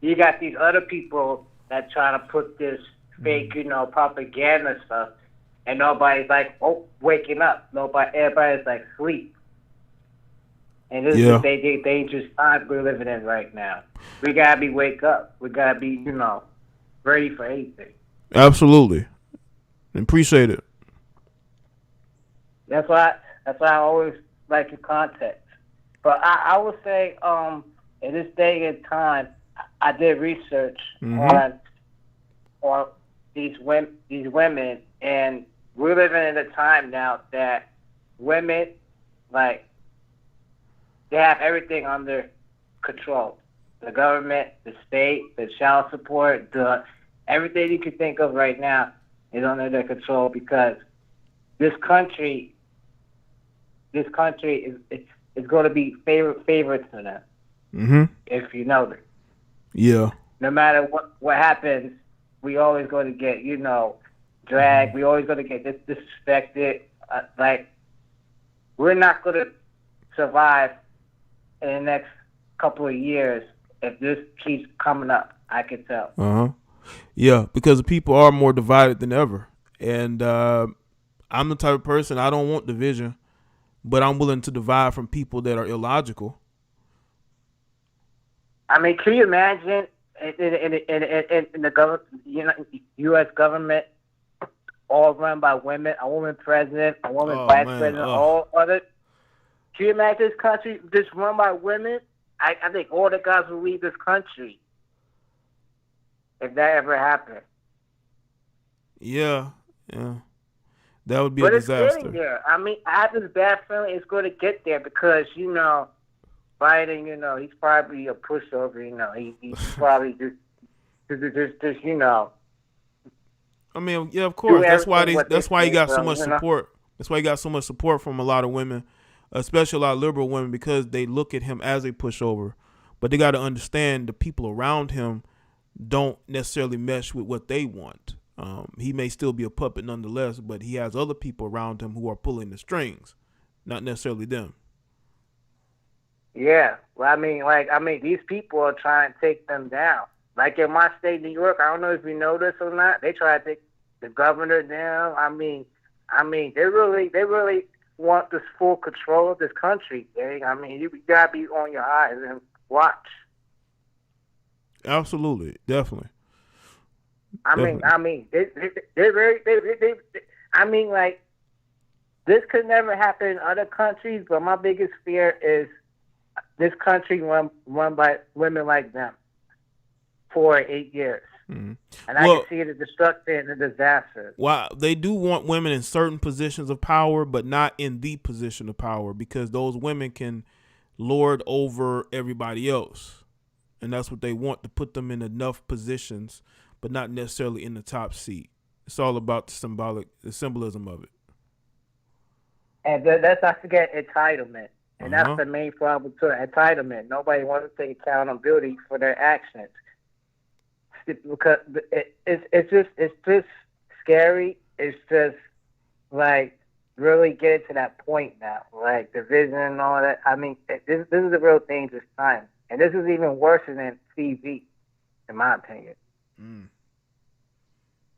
you got these other people that try to put this fake, you know, propaganda stuff, and nobody's like, oh, waking up. Everybody's like sleep. And this is a dangerous time we're living in right now. We gotta wake up. We gotta be, you know, ready for anything. Absolutely. Appreciate it. That's why I always like your context. But I would say, in this day and time, I did research on these women, and we're living in a time now that women, like, they have everything under control. The government, the state, the child support, everything you can think of right now is under their control, because this country is going to be favorites to them. Mm-hmm. If you know that. Yeah. No matter what happens, we always going to get, you know, dragged. We always going to get disrespected. Like, we're not going to survive in the next couple of years if this keeps coming up. I can tell. Yeah, because the people are more divided than ever, and I'm the type of person, I don't want division, but I'm willing to divide from people that are illogical. I mean, can you imagine in the government, U.S. government, all run by women, a woman president, a woman vice president, all other. Can you imagine this country just run by women? I think all the guys will leave this country if that ever happened. Yeah. That would be a disaster. But it's getting there. I mean, I have this bad feeling it's going to get there because, Biden, he's probably a pushover, he's probably just. I mean, yeah, of course. That's why he got so much support. That's why he got so much support from a lot of women, especially a lot of liberal women, because they look at him as a pushover. But they got to understand the people around him don't necessarily mesh with what they want. He may still be a puppet nonetheless, but he has other people around him who are pulling the strings, not necessarily them. Yeah, well, I mean, these people are trying to take them down. Like in my state, New York, I don't know if you know this or not. They try to take the governor down. I mean, they really want this full control of this country. I mean, you gotta be on your eyes and watch. Absolutely, definitely. I mean, they're very. I mean, like, this could never happen in other countries, but my biggest fear is this country run by women like them for 8 years. Mm-hmm. And I can see the destruction and the disaster. Well, they do want women in certain positions of power, but not in the position of power, because those women can lord over everybody else. And that's what they want, to put them in enough positions, but not necessarily in the top seat. It's all about the symbolism of it. And let's not forget entitlement. And that's the main problem to entitlement. Nobody wants to take accountability for their actions. Because it's just scary. It's just like really getting to that point now, like division and all that. I mean, this is a real dangerous time, and this is even worse than TV, in my opinion.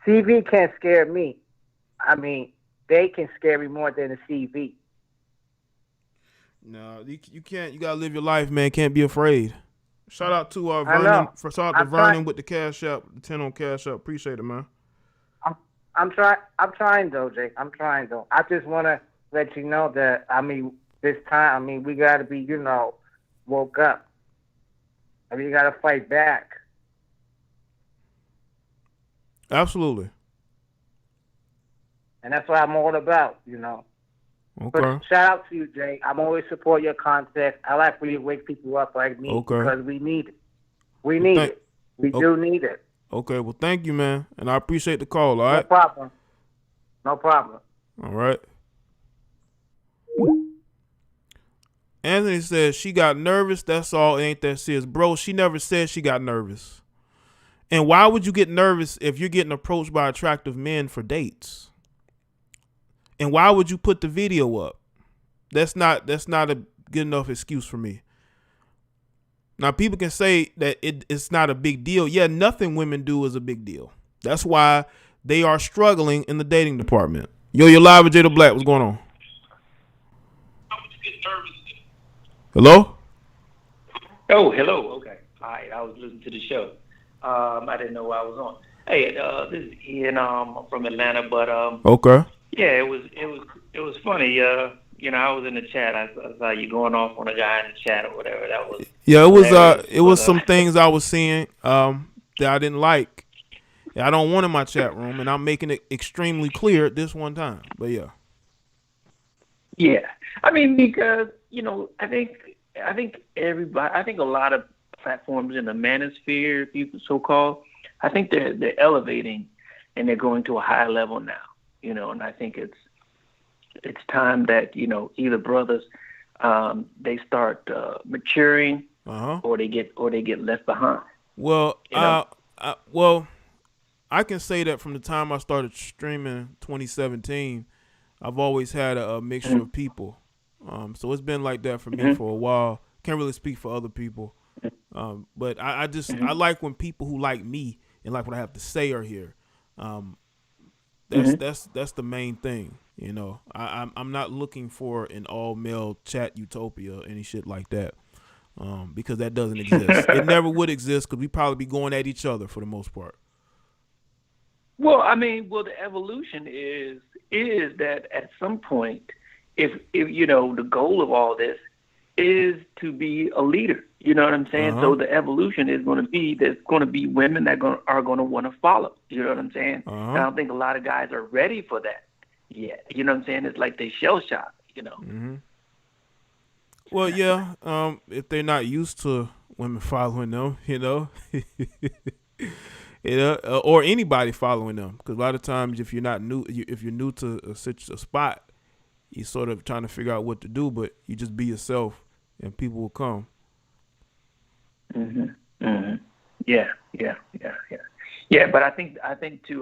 TV can't scare me. I mean, they can scare me more than the TV. No, you can't. You gotta live your life, man. Can't be afraid. Shout out to Vernon. Shout out to Vernon with the Cash App, the 10 on Cash App. Appreciate it, man. I'm trying though, Jake. I'm trying though. I just want to let you know that this time, we got to be, woke up. You got to fight back. Absolutely. And that's what I'm all about, Okay. But shout out to you, Jay. I'm always support your content. I like when you wake people up like me because we need it. We need it. We do need it. Okay, well, thank you, man. And I appreciate the call, all right? No problem. All right. Anthony says she got nervous. That's all. It ain't that serious. Bro, she never said she got nervous. And why would you get nervous if you're getting approached by attractive men for dates? And why would you put the video up? That's not a good enough excuse for me. Now, people can say that it's not a big deal. Yeah, nothing women do is a big deal. That's why they are struggling in the dating department. Yo, you're live with Jaye the Black. What's going on? How would you get nervous? Hello? Oh, hello. Okay. All right. I was listening to the show. I didn't know I was on. Hey, this is Ian. I'm from Atlanta, but okay. Yeah, it was funny. I was in the chat. I saw you going off on a guy in the chat or whatever. That was it was some things I was seeing that I didn't like. I don't want in my chat room, and I'm making it extremely clear at this one time. But yeah. Yeah, I mean, because I think everybody. I think a lot of platforms in the manosphere, people so called. I think they're elevating, and they're going to a higher level now. And I think it's time that either brothers they start maturing or they get left behind. Well, I can say that from the time I started streaming 2017, I've always had a mixture of people. So it's been like that for me for a while. can't really speak for other people. But I like when people who like me and like what I have to say are here. That's the main thing. You know, I'm not looking for an all male chat utopia or any shit like that. Because that doesn't exist. It never would exist because we probably be going at each other for the most part. Well, I mean, the evolution is that at some point, if you know, the goal of all this is to be a leader. You know what I'm saying? So the evolution is going to be there's going to be women that are going to want to follow. You know what I'm saying? And I don't think a lot of guys are ready for that yet. You know what I'm saying? It's like they shell shock. You know. Mm-hmm. Well, yeah. If they're not used to women following them, you know, or anybody following them, because a lot of times if you're new to a spot, you're sort of trying to figure out what to do, but you just be yourself, and people will come. Yeah. But I think too.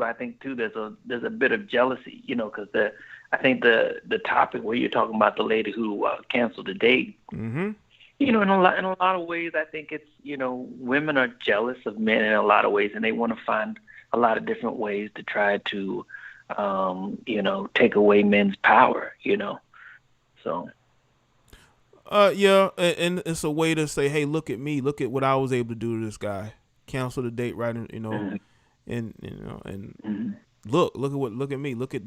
There's a bit of jealousy, you know, because I think the topic where you're talking about the lady who canceled the date. Mm-hmm. You know, in a lot of ways, I think it's, you know, women are jealous of men in a lot of ways, and they want to find a lot of different ways to try to, you know, take away men's power. You know, so. Yeah, and it's a way to say, hey, look at me, look at what I was able to do to this guy. Cancel the date, right? You know, and you know, and look at me, look at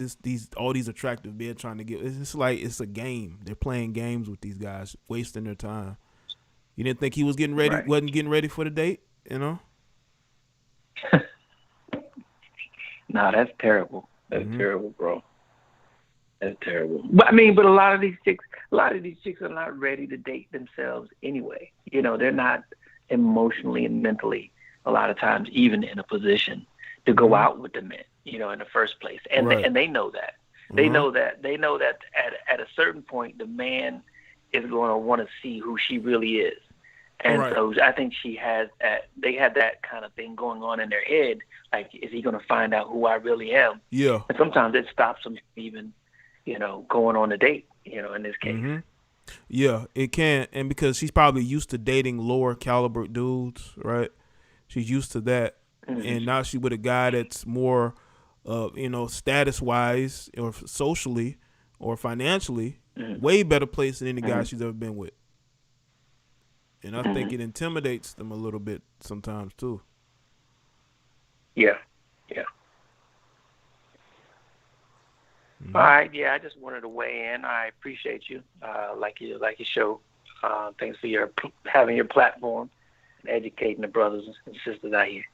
all these attractive men trying to get. It's like it's a game. They're playing games with these guys, wasting their time. You didn't think he was getting ready, wasn't getting ready for the date, you know? Nah, that's terrible. That's terrible, bro. That's terrible. But I mean, a lot of these chicks are not ready to date themselves anyway. You know, they're not emotionally and mentally a lot of times even in a position to go out with the men, you know, in the first place. And they know that. They know that at a certain point the man is going to want to see who she really is. And so I think they have that kind of thing going on in their head. Like, is he going to find out who I really am? Yeah. And sometimes it stops them even, you know, going on a date, you know, in this case. Mm-hmm. Yeah, it can. And because she's probably used to dating lower caliber dudes, right? She's used to that. Mm-hmm. And now she with a guy that's more, you know, status wise or socially or financially, way better place than any guy she's ever been with. And I think it intimidates them a little bit sometimes too. Yeah. All right, yeah, I just wanted to weigh in. I appreciate you, like your show. Thanks for having your platform and educating the brothers and sisters out here.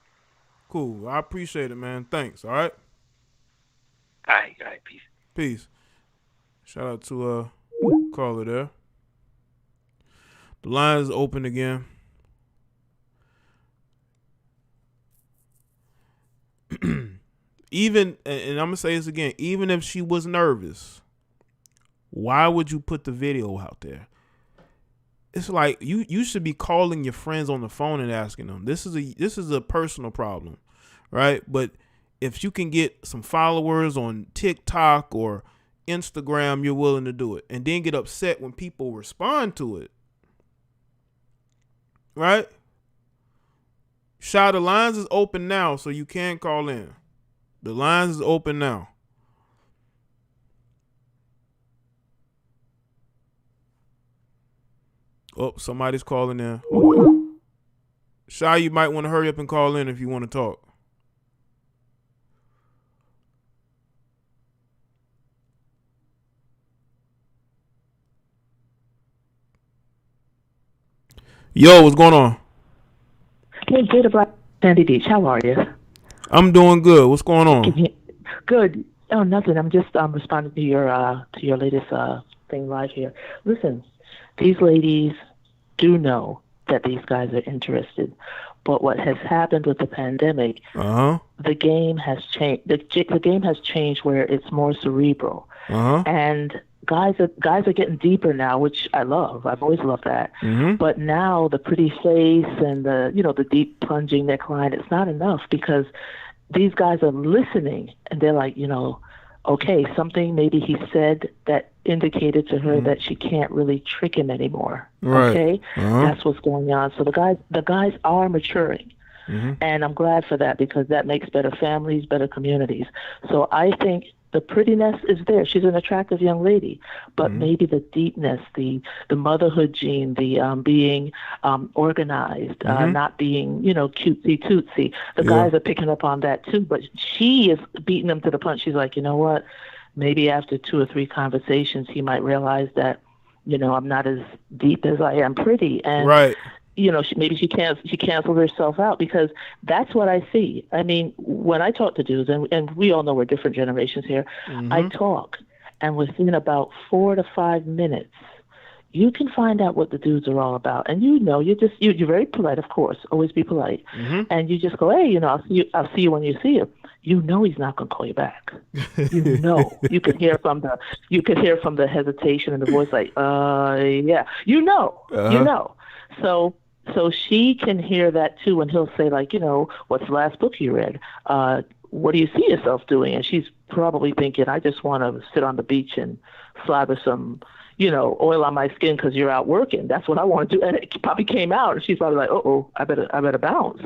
Cool, I appreciate it, man. Thanks. All right. All right, peace. Peace. Shout out to caller there. The line is open again. Even, and I'm gonna say this again, even if she was nervous, why would you put the video out there? It's like you should be calling your friends on the phone and asking them. This is a personal problem, right? But if you can get some followers on TikTok or Instagram, you're willing to do it, and then get upset when people respond to it, right? The lines is open now, so you can call in. The lines is open now. Oh, somebody's calling in. Shy, you might want to hurry up and call in if you want to talk. Yo, what's going on? Hey, Jada Black, Sandy Beach. How are you? I'm doing good. What's going on? Good. Oh, nothing. I'm just responding to your latest thing right here. Listen, these ladies do know that these guys are interested, but what has happened with the pandemic, the game has changed. The game has changed where it's more cerebral, and guys are getting deeper now, which I love. I've always loved that. But now the pretty face and the deep plunging neckline, it's not enough because these guys are listening and they're like, okay, something maybe he said that indicated to her that she can't really trick him anymore. Right. Okay, Uh-huh. that's what's going on. So the guys are maturing, and I'm glad for that because that makes better families, better communities. So I think the prettiness is there. She's an attractive young lady, but maybe the deepness, the motherhood gene, the being organized, not being cutesy tootsy. The guys are picking up on that too, but she is beating them to the punch. She's like, you know what? Maybe after 2 or 3 conversations, he might realize that, I'm not as deep as I am pretty, and Right. maybe she canceled herself out because that's what I see. I mean, when I talk to dudes, and we all know we're different generations here, I talk, and within about 4 to 5 minutes, you can find out what the dudes are all about. And you're very polite, of course, always be polite. And you just go, hey, I'll see you when you see him. He's not going to call you back. You can hear from the hesitation in the voice, like, yeah, So she can hear that too, and he'll say, like, what's the last book you read? What do you see yourself doing? And she's probably thinking, I just want to sit on the beach and slather some, oil on my skin because you're out working. That's what I want to do. And it probably came out, and she's probably like, I better bounce,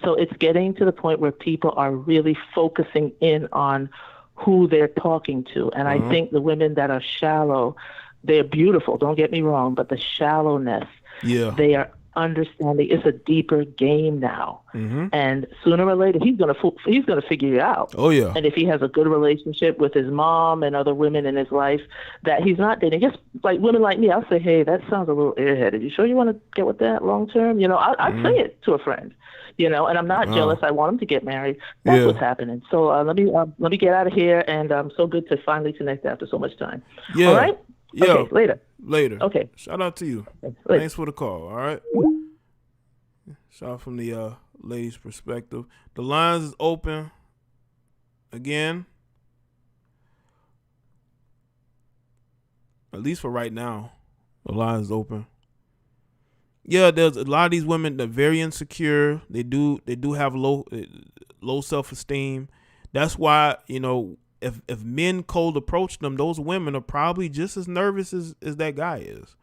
So it's getting to the point where people are really focusing in on who they're talking to. And I think the women that are shallow, they're beautiful, don't get me wrong, but the shallowness, they are understanding it's a deeper game now. And sooner or later, he's gonna figure it out. Oh, yeah. And if he has a good relationship with his mom and other women in his life that he's not dating, just like women like me, I'll say, hey, that sounds a little airheaded. You sure you want to get with that long term? I'd say it to a friend. And I'm not jealous. I want him to get married. That's what's happening. So let me get out of here. And so good to finally connect after so much time. Yeah. All right. Yeah. Okay, later. Okay. Shout out to you. Later. Thanks for the call. All right. Shout out from the lady's perspective. The lines is open again. At least for right now, the line is open. Yeah, there's a lot of these women that are very insecure. They do have low self-esteem. That's why, if men cold approach them, those women are probably just as nervous as that guy is.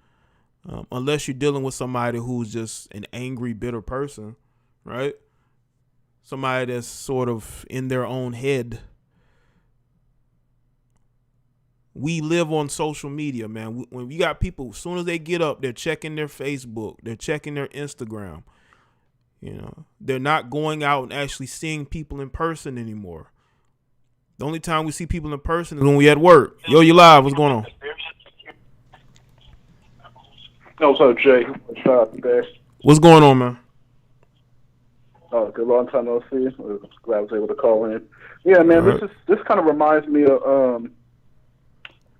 Unless you're dealing with somebody who's just an angry, bitter person, right? Somebody that's sort of in their own head. We live on social media, man. When you got people, as soon as they get up, they're checking their Facebook, they're checking their Instagram. They're not going out and actually seeing people in person anymore. The only time we see people in person is when we at work. Yo, you live. What's going on? What's up, Jay? Shout out to Bear. What's going on, man? Oh, good, long time no see. Glad I was able to call in. Yeah, man, All right. This kind of reminds me of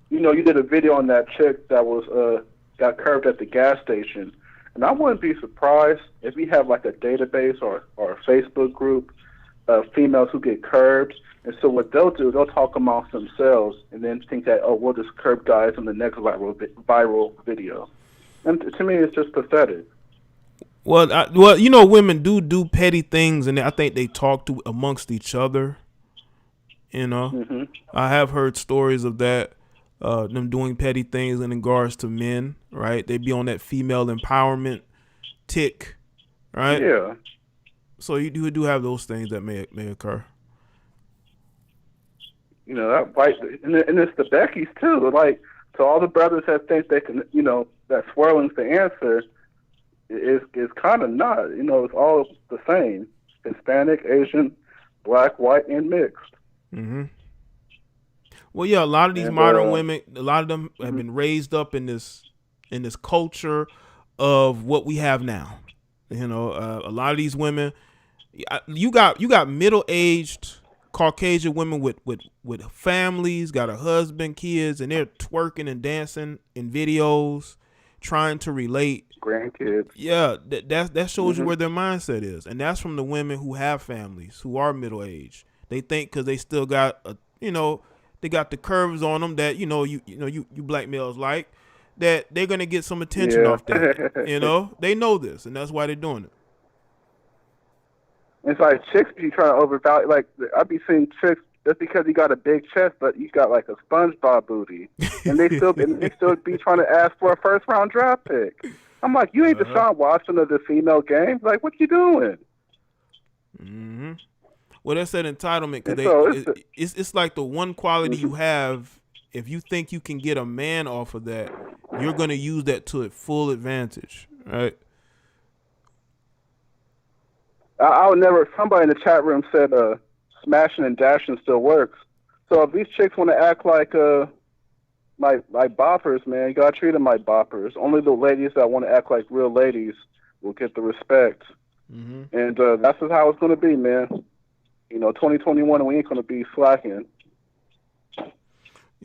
you did a video on that chick that was got curved at the gas station, and I wouldn't be surprised if we have like a database or a Facebook group of females who get curved. And so what they'll do, they'll talk amongst themselves and then think that, we'll just curb guys in the next viral video. And to me, it's just pathetic. Well, women do petty things, and I think they talk to amongst each other. I have heard stories of that, them doing petty things in regards to men, right? They be on that female empowerment tick, right? Yeah. So you do have those things that may occur. That bite, and it's the Beckys too. Like, to all the brothers that think they can, that swirling's the answer, is kind of not. It's all the same: Hispanic, Asian, black, white, and mixed. Well, yeah, a lot of these modern women, a lot of them have been raised up in this culture of what we have now. A lot of these women, you got middle-aged Caucasian women with families, got a husband, kids, and they're twerking and dancing in videos, trying to relate. Grandkids. Yeah, that shows you where their mindset is, and that's from the women who have families, who are middle-aged. They think because they still got they got the curves on them that you black males like, that they're gonna get some attention off that. They know this, and that's why they're doing it. It's like chicks be trying to overvalue. Like, I be seeing chicks just because he got a big chest, but he got like a SpongeBob booty, and they still be trying to ask for a first round draft pick. I'm like, you ain't Deshaun Watson of the female game. Like, what you doing? Mm-hmm. Well, that's that entitlement because So it's like the one quality you have. If you think you can get a man off of that, you're gonna use that to its full advantage, right? I would never. Somebody in the chat room said, "Smashing and dashing still works." So if these chicks want to act like boppers, man, you gotta treat them like boppers. Only the ladies that want to act like real ladies will get the respect. Mm-hmm. And that's just how it's gonna be, man. 2021, we ain't gonna be slacking.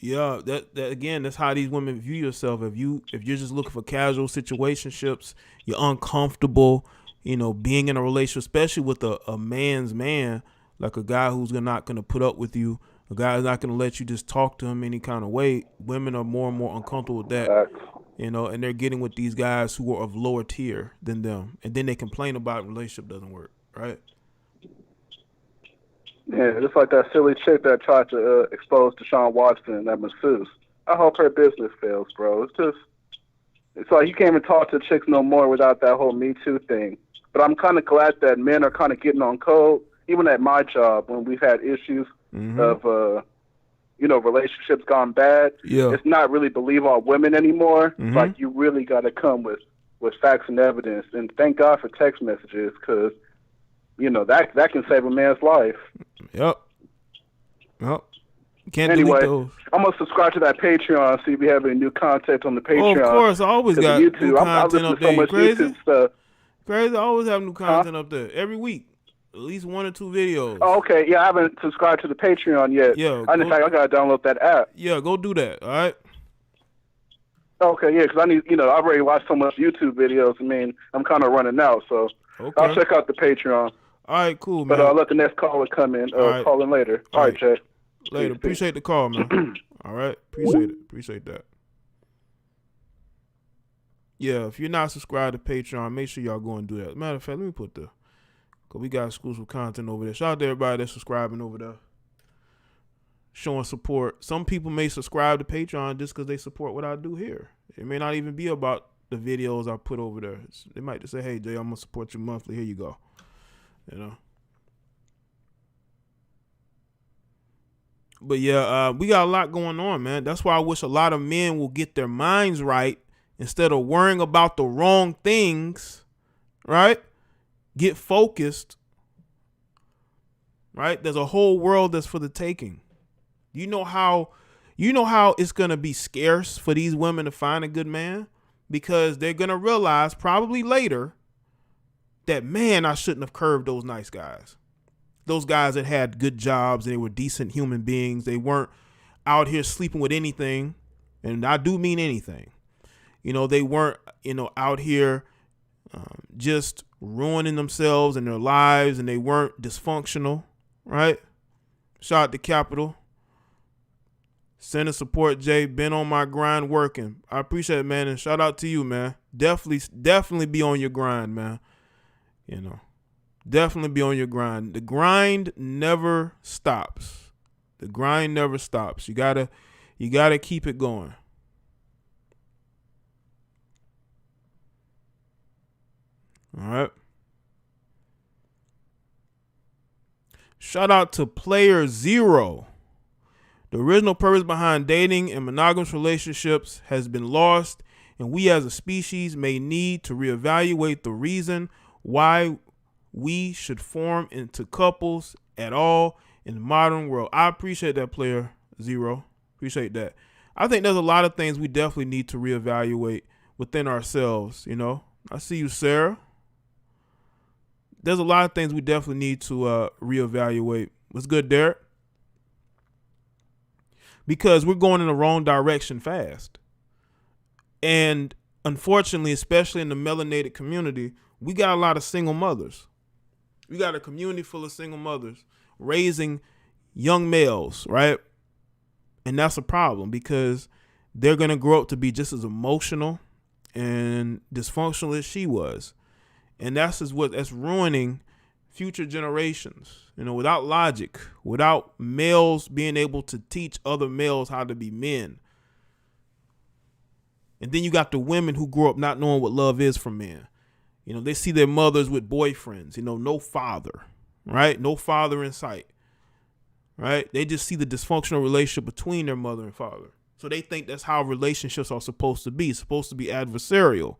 Yeah, that again, that's how these women view yourself. If you're just looking for casual situationships, you're uncomfortable, being in a relationship, especially with a man's man, like a guy who's not gonna put up with you, a guy who's not gonna let you just talk to him any kind of way. Women are more and more uncomfortable with that, and they're getting with these guys who are of lower tier than them, and then they complain about relationship doesn't work, right? Yeah, just like that silly chick that tried to expose Deshaun Watson at masseuse. I hope her business fails, bro. It's like you can't even talk to chicks no more without that whole Me Too thing. But I'm kind of glad that men are kind of getting on code, even at my job when we've had issues of, relationships gone bad. Yeah. It's not really believe all women anymore. Mm-hmm. Like you really got to come with facts and evidence. And thank God for text messages because that can save a man's life. Yep. Can't anyway, delete those. I'm gonna subscribe to that Patreon. See if we have any new content on the Patreon. Oh, of course, I always got YouTube. new content up there. So much Crazy? YouTube stuff. Crazy. I always have new content up there every week. At least 1 or 2 videos. Oh, okay. Yeah, I haven't subscribed to the Patreon yet. Yeah. In fact, I gotta download that app. Yeah, go do that. All right. Okay. Yeah, because I need. I've already watched so much YouTube videos. I mean, I'm kind of running out, so I'll check out the Patreon. All right, cool, man. But I'll let the next caller come in. Call in later. All right, Jay. Later. Appreciate the call, man. All right. Appreciate it. Appreciate that. Yeah, if you're not subscribed to Patreon, make sure y'all go and do that. Matter of fact, let me put because we got exclusive content over there. Shout out to everybody that's subscribing over there. Showing support. Some people may subscribe to Patreon just because they support what I do here. It may not even be about the videos I put over there. They might just say, hey, Jay, I'm going to support you monthly. Here you go. But yeah, we got a lot going on, man. That's why I wish a lot of men will get their minds right instead of worrying about the wrong things, right? Get focused, right? There's a whole world that's for the taking. You know how it's going to be scarce for these women to find a good man because they're going to realize probably later that, man, I shouldn't have curved those nice guys. Those guys that had good jobs and they were decent human beings. They weren't out here sleeping with anything. And I do mean anything. They weren't, out here just ruining themselves and their lives, and they weren't dysfunctional, right? Shout out to Capital. Send a support, Jay. Been on my grind working. I appreciate it, man. And shout out to you, man. Definitely be on your grind, man. Definitely be on your grind. The grind never stops. The grind never stops. You gotta keep it going. All right. Shout out to Player Zero. The original purpose behind dating and monogamous relationships has been lost, and we as a species may need to reevaluate the reason why we should form into couples at all in the modern world. I appreciate that, Player Zero. Appreciate that. I think there's a lot of things we definitely need to reevaluate within ourselves. I see you, Sarah. There's a lot of things we definitely need to reevaluate. What's good, Derek? Because we're going in the wrong direction fast. And unfortunately, especially in the melanated community, we got a lot of single mothers. We got a community full of single mothers raising young males, right? And that's a problem because they're going to grow up to be just as emotional and dysfunctional as she was. And that's ruining future generations, without logic, without males being able to teach other males how to be men. And then you got the women who grew up not knowing what love is from men. They see their mothers with boyfriends, no father, right? No father in sight, right? They just see the dysfunctional relationship between their mother and father. So they think that's how relationships are supposed to be. It's supposed to be adversarial.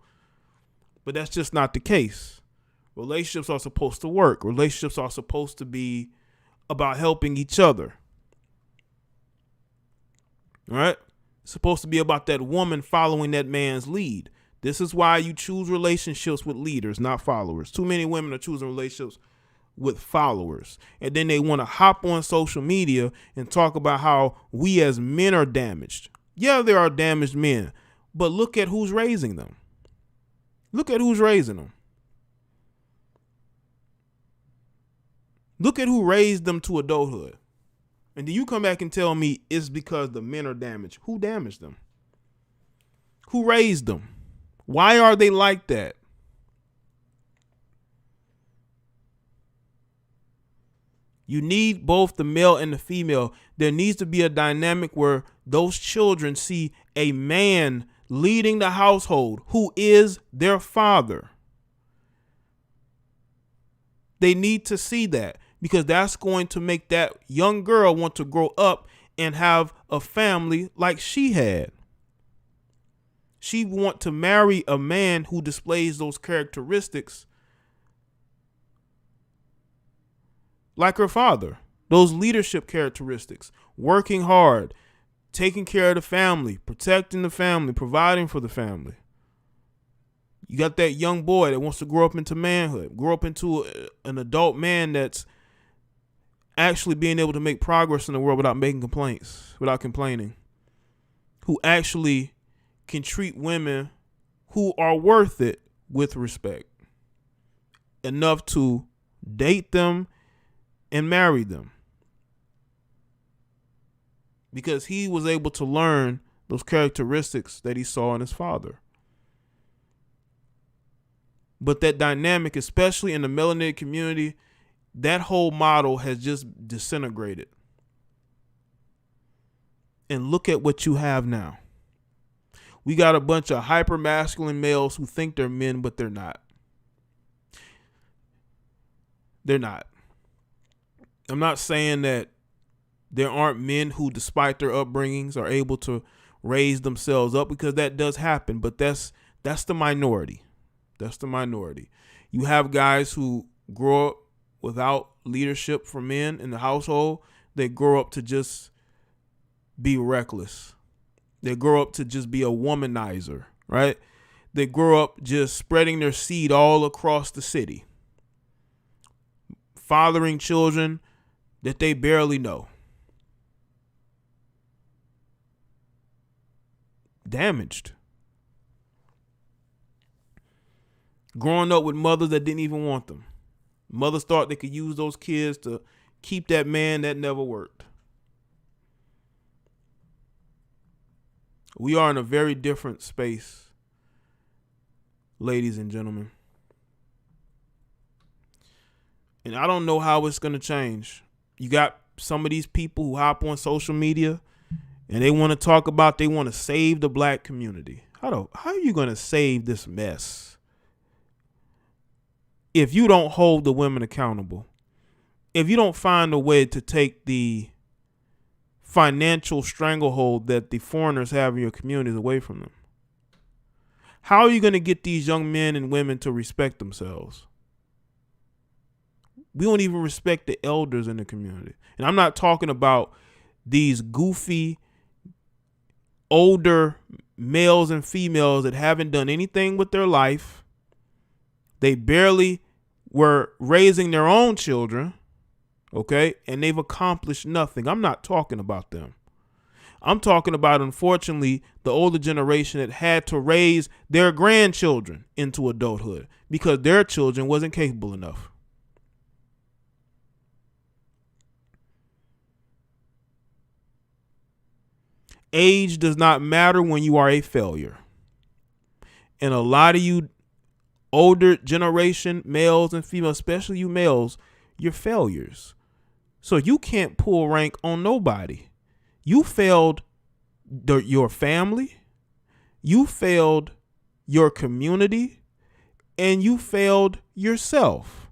But that's just not the case. Relationships are supposed to work. Relationships are supposed to be about helping each other. All right? It's supposed to be about that woman following that man's lead. This is why you choose relationships with leaders, not followers. Too many women are choosing relationships with followers. And then they want to hop on social media and talk about how we as men are damaged. Yeah, there are damaged men, but look at who's raising them. Look at who's raising them. Look at who raised them to adulthood. And then you come back and tell me it's because the men are damaged. Who damaged them? Who raised them? Why are they like that? You need both the male and the female. There needs to be a dynamic where those children see a man leading the household who is their father. They need to see that, because that's going to make that young girl want to grow up and have a family like she had. She want to marry a man who displays those characteristics like her father, those leadership characteristics, working hard, taking care of the family, protecting the family, providing for the family. You got that young boy that wants to grow up into manhood, grow up into an adult man that's actually being able to make progress in the world without making complaints, without complaining, who actually can treat women who are worth it with respect, enough to date them and marry them, because he was able to learn those characteristics that he saw in his father. But that dynamic, especially in the melanated community, that whole model has just disintegrated. And look at what you have now. We got a bunch of hyper masculine males who think they're men, but they're not. They're not. I'm not saying that there aren't men who, despite their upbringings, are able to raise themselves up, because that does happen, but that's the minority. That's the minority. You have guys who grow up without leadership from men in the household. They grow up to just be reckless. They grow up to just be a womanizer, right? They grow up just spreading their seed all across the city, fathering children that they barely know. Damaged. Growing up with mothers that didn't even want them. Mothers thought they could use those kids to keep that man. That never worked. We are in a very different space, ladies and gentlemen. And I don't know how it's going to change. You got some of these people who hop on social media and they want to talk about, they want to save the black community. How are you going to save this mess if you don't hold the women accountable? If you don't find a way to take the financial stranglehold that the foreigners have in your communities away from them? How are you going to get these young men and women to respect themselves? We don't even respect the elders in the community. And I'm not talking about these goofy older males and females that haven't done anything with their life. They barely were raising their own children, okay? And they've accomplished nothing. I'm not talking about them. I'm talking about, unfortunately, the older generation that had to raise their grandchildren into adulthood because their children wasn't capable enough. Age does not matter when you are a failure. And a lot of you older generation males and females, especially you males, you're failures. So you can't pull rank on nobody. You failed your family, you failed your community, and you failed yourself.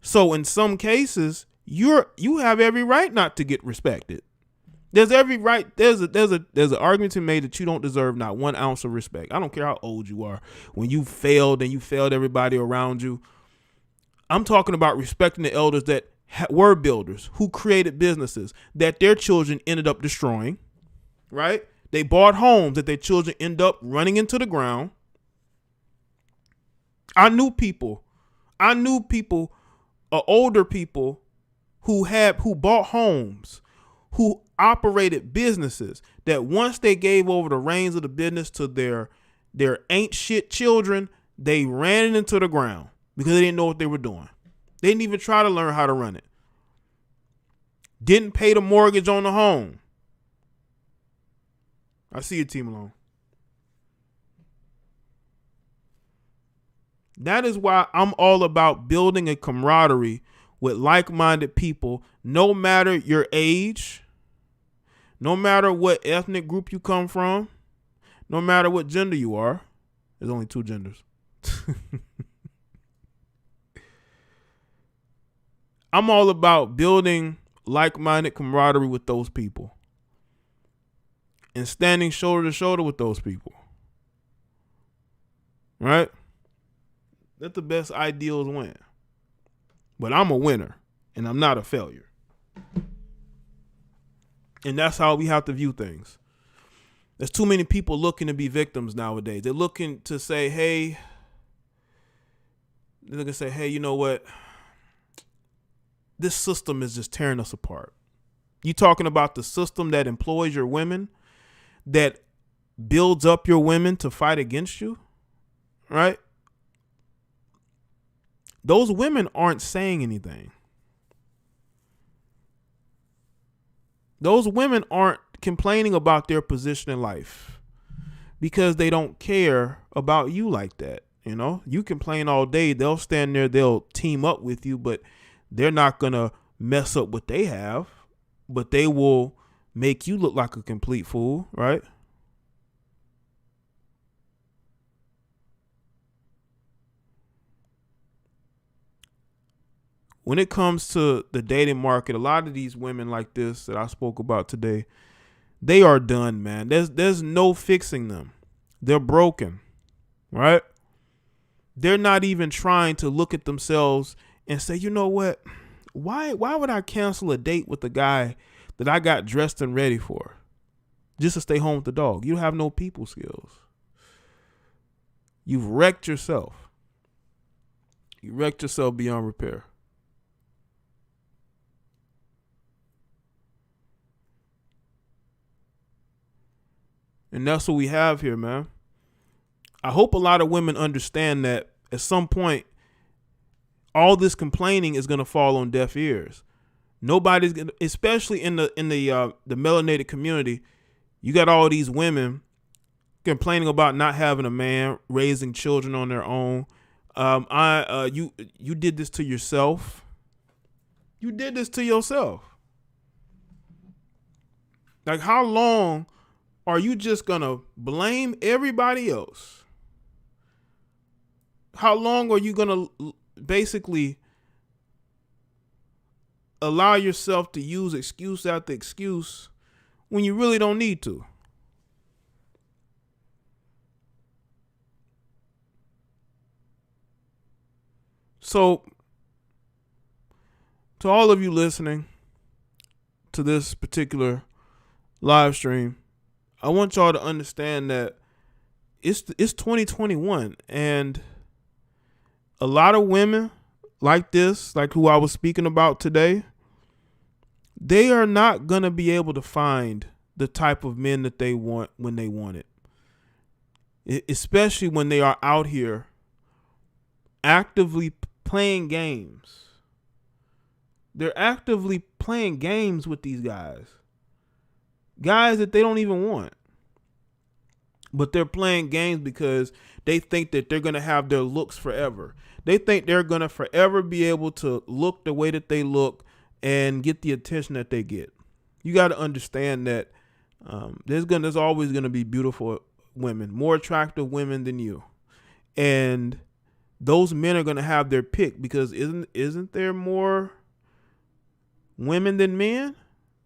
So in some cases, you have every right not to get respected. There's every right. There's an argument to be made that you don't deserve not 1 ounce of respect. I don't care how old you are. When you failed and you failed everybody around you, I'm talking about respecting the elders that were builders, who created businesses that their children ended up destroying. Right? They bought homes that their children end up running into the ground. I knew people, older people who bought homes, who operated businesses, that once they gave over the reins of the business to their ain't shit children, they ran it into the ground because they didn't know what they were doing. They didn't even try to learn how to run it. Didn't pay the mortgage on the home. I see you, T. Malone. That is why I'm all about building a camaraderie with like-minded people, no matter your age, no matter what ethnic group you come from, no matter what gender you are. There's only 2 genders. I'm all about building like-minded camaraderie with those people and standing shoulder to shoulder with those people. Right? Let the best ideals win. But I'm a winner and I'm not a failure. And that's how we have to view things. There's too many people looking to be victims nowadays. They're looking to say, hey, you know what? This system is just tearing us apart. You talking about the system that employs your women, that builds up your women to fight against you, right? Those women aren't saying anything. Those women aren't complaining about their position in life because they don't care about you like that. You know, you complain all day. They'll stand there. They'll team up with you, but they're not going to mess up what they have, but they will make you look like a complete fool, right? When it comes to the dating market, a lot of these women like this that I spoke about today, they are done, man. There's no fixing them. They're broken, right? They're not even trying to look at themselves and say, you know what? Why would I cancel a date with a guy that I got dressed and ready for just to stay home with the dog? You have no people skills. You've wrecked yourself. You wrecked yourself beyond repair. And that's what we have here, man. I hope a lot of women understand that at some point, all this complaining is going to fall on deaf ears. Nobody's gonna, especially in the melanated community. You got all these women complaining about not having a man, raising children on their own. You did this to yourself. You did this to yourself. Like, how long are you just gonna blame everybody else? How long are you gonna basically allow yourself to use excuse after excuse when you really don't need to? So, to all of you listening to this particular live stream, I want y'all to understand that it's 2021, and a lot of women like this, like who I was speaking about today, they are not going to be able to find the type of men that they want when they want it. Especially when they are out here actively playing games. They're actively playing games with these guys. Guys that they don't even want. But they're playing games because they think that they're going to have their looks forever. They think they're going to forever be able to look the way that they look and get the attention that they get. You got to understand that there's always going to be beautiful women, more attractive women than you. And those men are going to have their pick because isn't there more women than men?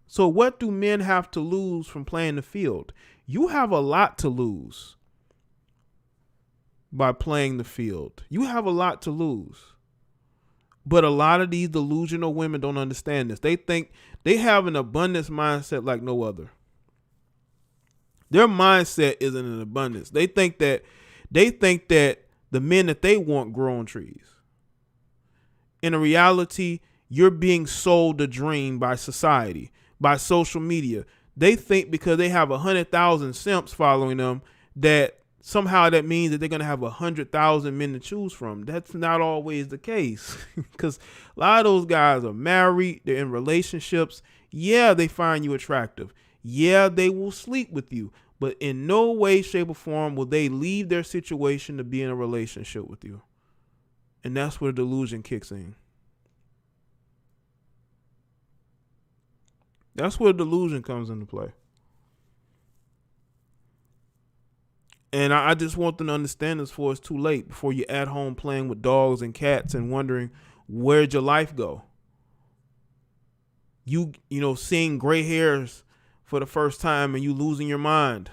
So what do men have to lose from playing the field? You have a lot to lose by playing the field. You have a lot to lose. But a lot of these delusional women don't understand this. They think they have an abundance mindset like no other. Their mindset isn't an abundance. They think that the men that they want grow on trees. In reality, you're being sold a dream by society, by social media. They think because they have 100,000 simps following them that somehow that means that they're going to have 100,000 men to choose from. That's not always the case because a lot of those guys are married. They're in relationships. Yeah, they find you attractive. Yeah, they will sleep with you. But in no way, shape, or form will they leave their situation to be in a relationship with you. And that's where delusion kicks in. That's where delusion comes into play. And I just want them to understand this before it's too late, before you're at home playing with dogs and cats and wondering, where'd your life go? You know, seeing gray hairs for the first time and you losing your mind.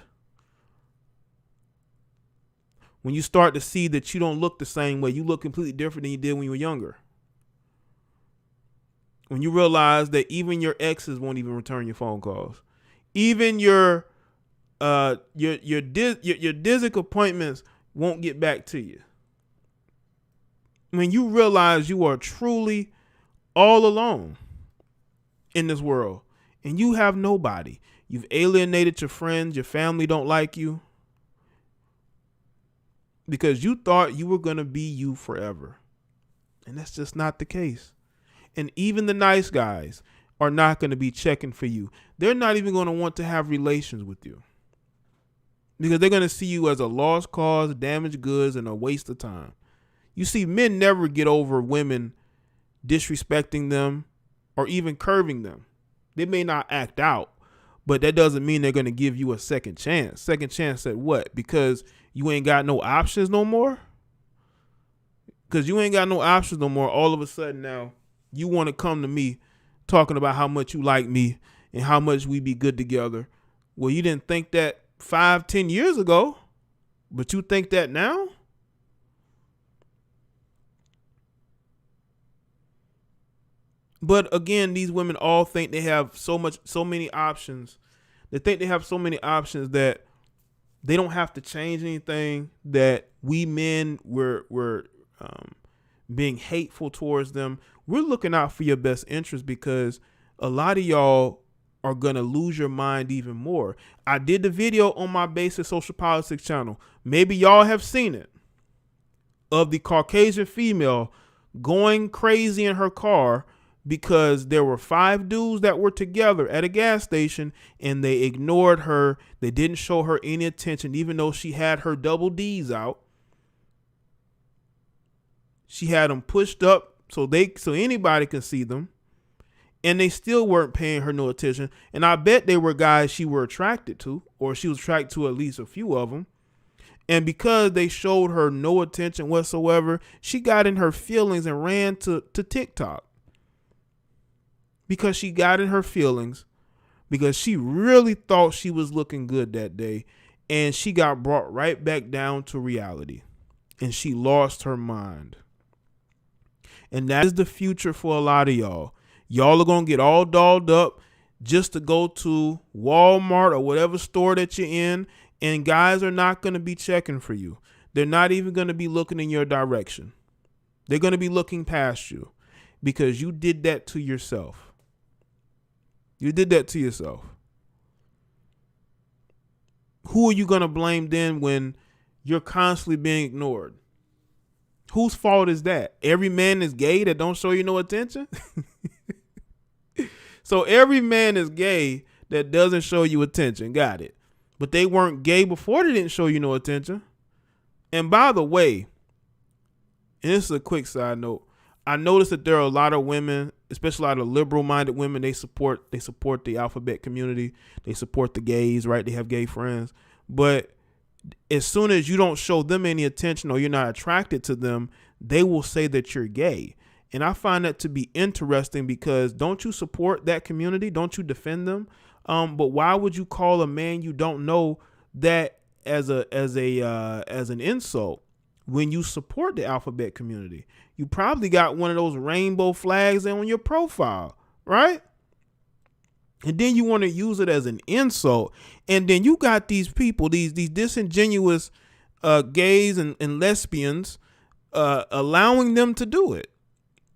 When you start to see that you don't look the same way, you look completely different than you did when you were younger. When you realize that even your exes won't even return your phone calls. Even your Disney appointments won't get back to you. When you realize you are truly all alone in this world and you have nobody. You've alienated your friends, your family don't like you because you thought you were going to be you forever. And that's just not the case. And even the nice guys are not going to be checking for you. They're not even going to want to have relations with you because they're going to see you as a lost cause, damaged goods, and a waste of time. You see, men never get over women disrespecting them or even curving them. They may not act out, but that doesn't mean they're going to give you a second chance. Second chance at what? Because you ain't got no options no more? Because you ain't got no options no more. All of a sudden now, you want to come to me talking about how much you like me and how much we be good together. Well, you didn't think that 5-10 years ago, but you think that now? But again, these women all think they have so many options. They think they have so many options that they don't have to change anything, that we men were being hateful towards them. We're looking out for your best interest because a lot of y'all are going to lose your mind even more. I did the video on my Basic Social Politics channel. Maybe y'all have seen it, of the Caucasian female going crazy in her car because there were 5 dudes that were together at a gas station and they ignored her. They didn't show her any attention, even though she had her double D's out. She had them pushed up so anybody could see them, and they still weren't paying her no attention. And I bet they were guys she were attracted to, or she was attracted to at least a few of them. And because they showed her no attention whatsoever, she got in her feelings and ran to TikTok. Because she got in her feelings, because she really thought she was looking good that day, and she got brought right back down to reality, and she lost her mind. And that is the future for a lot of y'all. Y'all are going to get all dolled up just to go to Walmart or whatever store that you're in, and guys are not going to be checking for you. They're not even going to be looking in your direction. They're going to be looking past you because you did that to yourself. You did that to yourself. Who are you going to blame then when you're constantly being ignored? Whose fault is that? Every man is gay that don't show you no attention? So every man is gay that doesn't show you attention. Got it. But they weren't gay before they didn't show you no attention. And by the way, and this is a quick side note, I noticed that there are a lot of women, especially a lot of liberal-minded women, they support the alphabet community. They support the gays, right? They have gay friends. But as soon as you don't show them any attention or you're not attracted to them, they will say that you're gay. And I find that to be interesting because don't you support that community? Don't you defend them? But why would you call a man you don't know that as an insult when you support the alphabet community? You probably got one of those rainbow flags on your profile, right? And then you want to use it as an insult. And then you got these people, these disingenuous gays and lesbians allowing them to do it.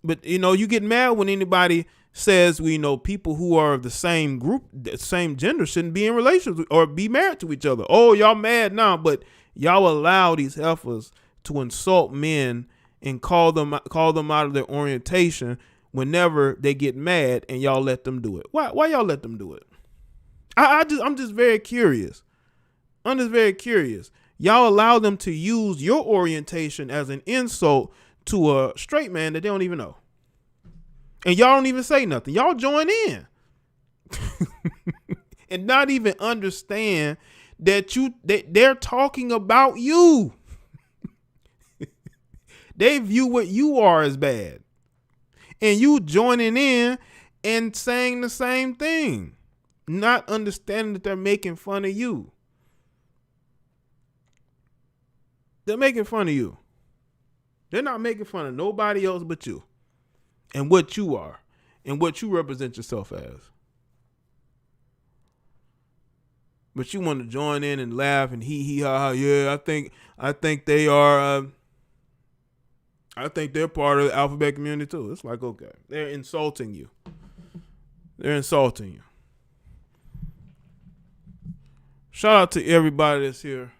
But, you get mad when anybody says, people who are of the same group, the same gender shouldn't be in relations or be married to each other. Oh, y'all mad now, but y'all allow these heifers to insult men and call them out of their orientation whenever they get mad, and y'all let them do it. Why y'all let them do it? I'm just very curious. Y'all allow them to use your orientation as an insult to a straight man that they don't even know. And y'all don't even say nothing. Y'all join in. And not even understand that they're talking about you. They view what you are as bad. And you joining in and saying the same thing. Not understanding that they're making fun of you. They're making fun of you. They're not making fun of nobody else but you. And what you are. And what you represent yourself as. But you want to join in and laugh and hee ha ha. Yeah, I think they are... I think they're part of the alphabet community too. It's like, okay, they're insulting you. Shout out to everybody that's here.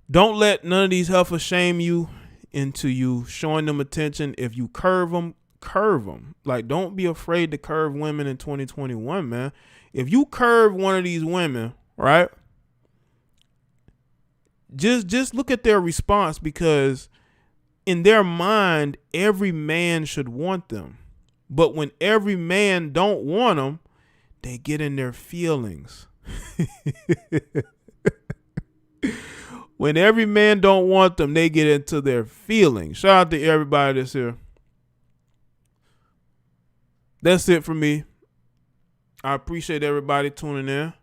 Don't let none of these heifers shame you into you showing them attention. If you curve them, curve them. Like, don't be afraid to curve women in 2021, man. If you curve one of these women, right? Just look at their response, because in their mind, every man should want them. But when every man don't want them, they get in their feelings. When every man don't want them, they get into their feelings. Shout out to everybody that's here. That's it for me. I appreciate everybody tuning in.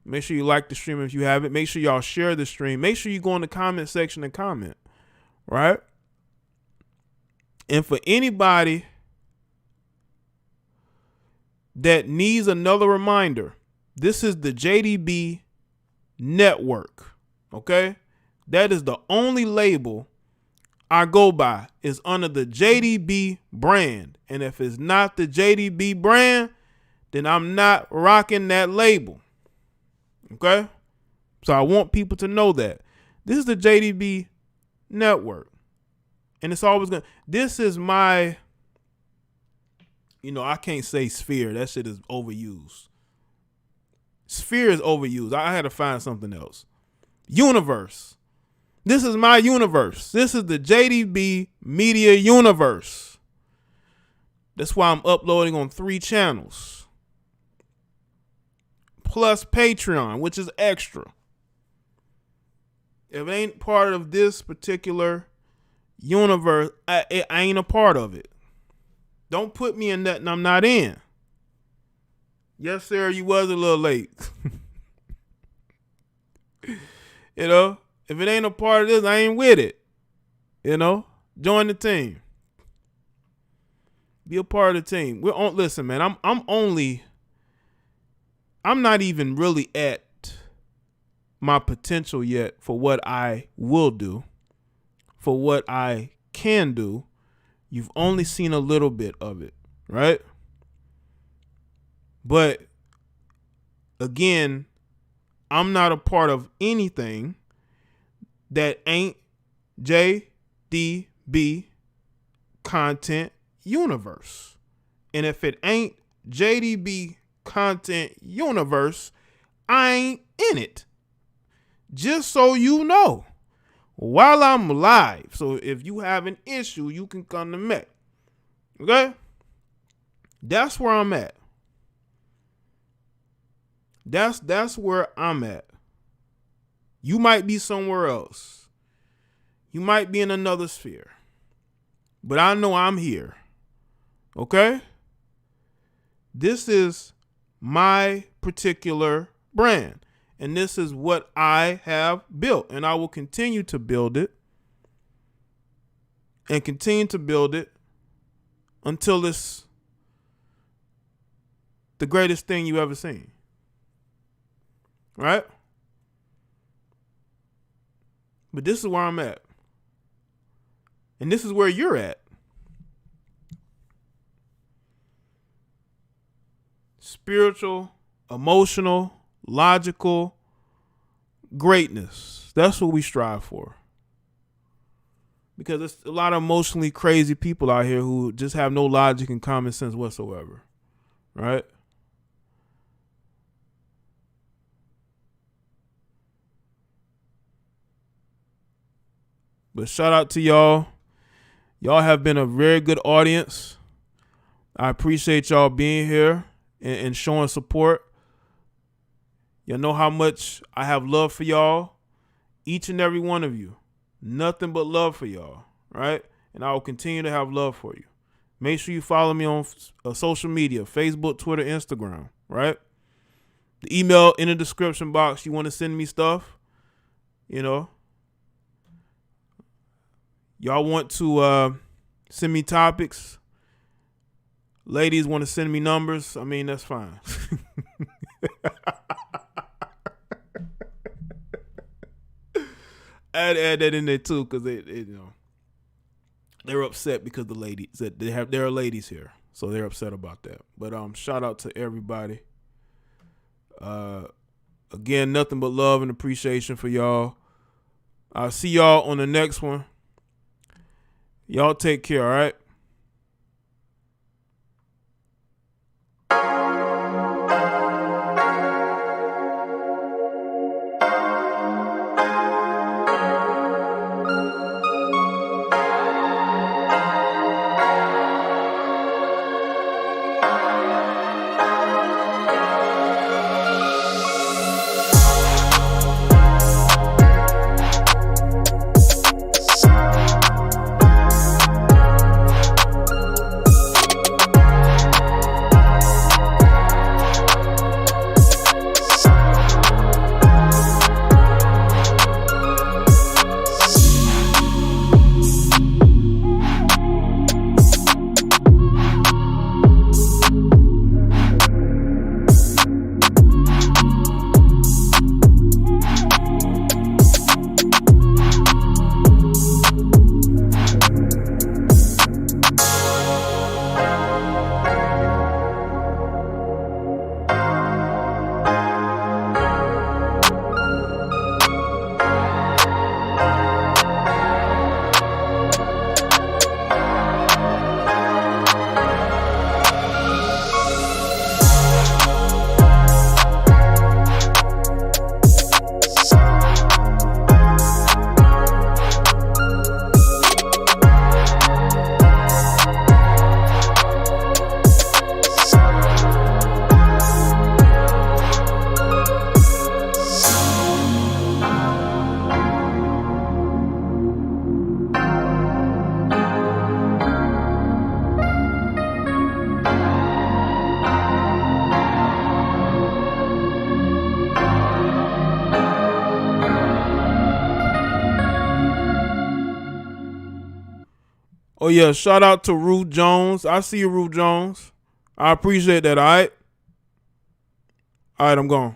Make sure you like the stream if you haven't. Make sure y'all share the stream. Make sure you go in the comment section and comment. Right? And for anybody that needs another reminder, this is the JDB Network. Okay? That is the only label I go by, is under the JDB brand. And if it's not the JDB brand, then I'm not rocking that label. Okay? So I want people to know that. This is the JDB Network. And it's always going to, this is my, I can't say sphere. That shit is overused. Sphere is overused. I had to find something else. Universe. This is my universe. This is the JDB Media Universe. That's why I'm uploading on 3 channels. Plus Patreon, which is extra. If it ain't part of this particular universe, I ain't a part of it. Don't put me in nothing I'm not in. Yes, sir, you was a little late. If it ain't a part of this, I ain't with it. Join the team. Be a part of the team. Listen, man, I'm not even really at my potential yet for what I will do, for what I can do. You've only seen a little bit of it, right? But again, I'm not a part of anything that ain't JDB Content Universe. And if it ain't JDB Content Universe, I ain't in it. Just so you know, while I'm live. So if you have an issue, you can come to me. Okay? That's where I'm at. That's where I'm at. You might be somewhere else. You might be in another sphere. But I know I'm here. Okay? This is my particular brand. And this is what I have built. And I will continue to build it. And continue to build it until it's the greatest thing you ever seen. Right? But this is where I'm at. And this is where you're at. Spiritual, emotional, logical greatness. That's what we strive for. Because there's a lot of emotionally crazy people out here who just have no logic and common sense whatsoever. Right? But shout out to y'all. Y'all have been a very good audience. I appreciate y'all being here and showing support. Y'all know how much I have love for y'all. Each and every one of you. Nothing but love for y'all. Right? And I will continue to have love for you. Make sure you follow me on social media. Facebook, Twitter, Instagram. Right? The email in the description box. You want to send me stuff? You know. Y'all want to send me topics? Ladies want to send me numbers? I mean, that's fine. I had to add that in there too, because they're upset because the ladies that there are ladies here, so they're upset about that. But shout out to everybody. Again, nothing but love and appreciation for y'all. I'll see y'all on the next one. Y'all take care, all right? Oh, yeah, shout out to Ruth Jones. I see you, Ruth Jones. I appreciate that, all right? All right, I'm gone.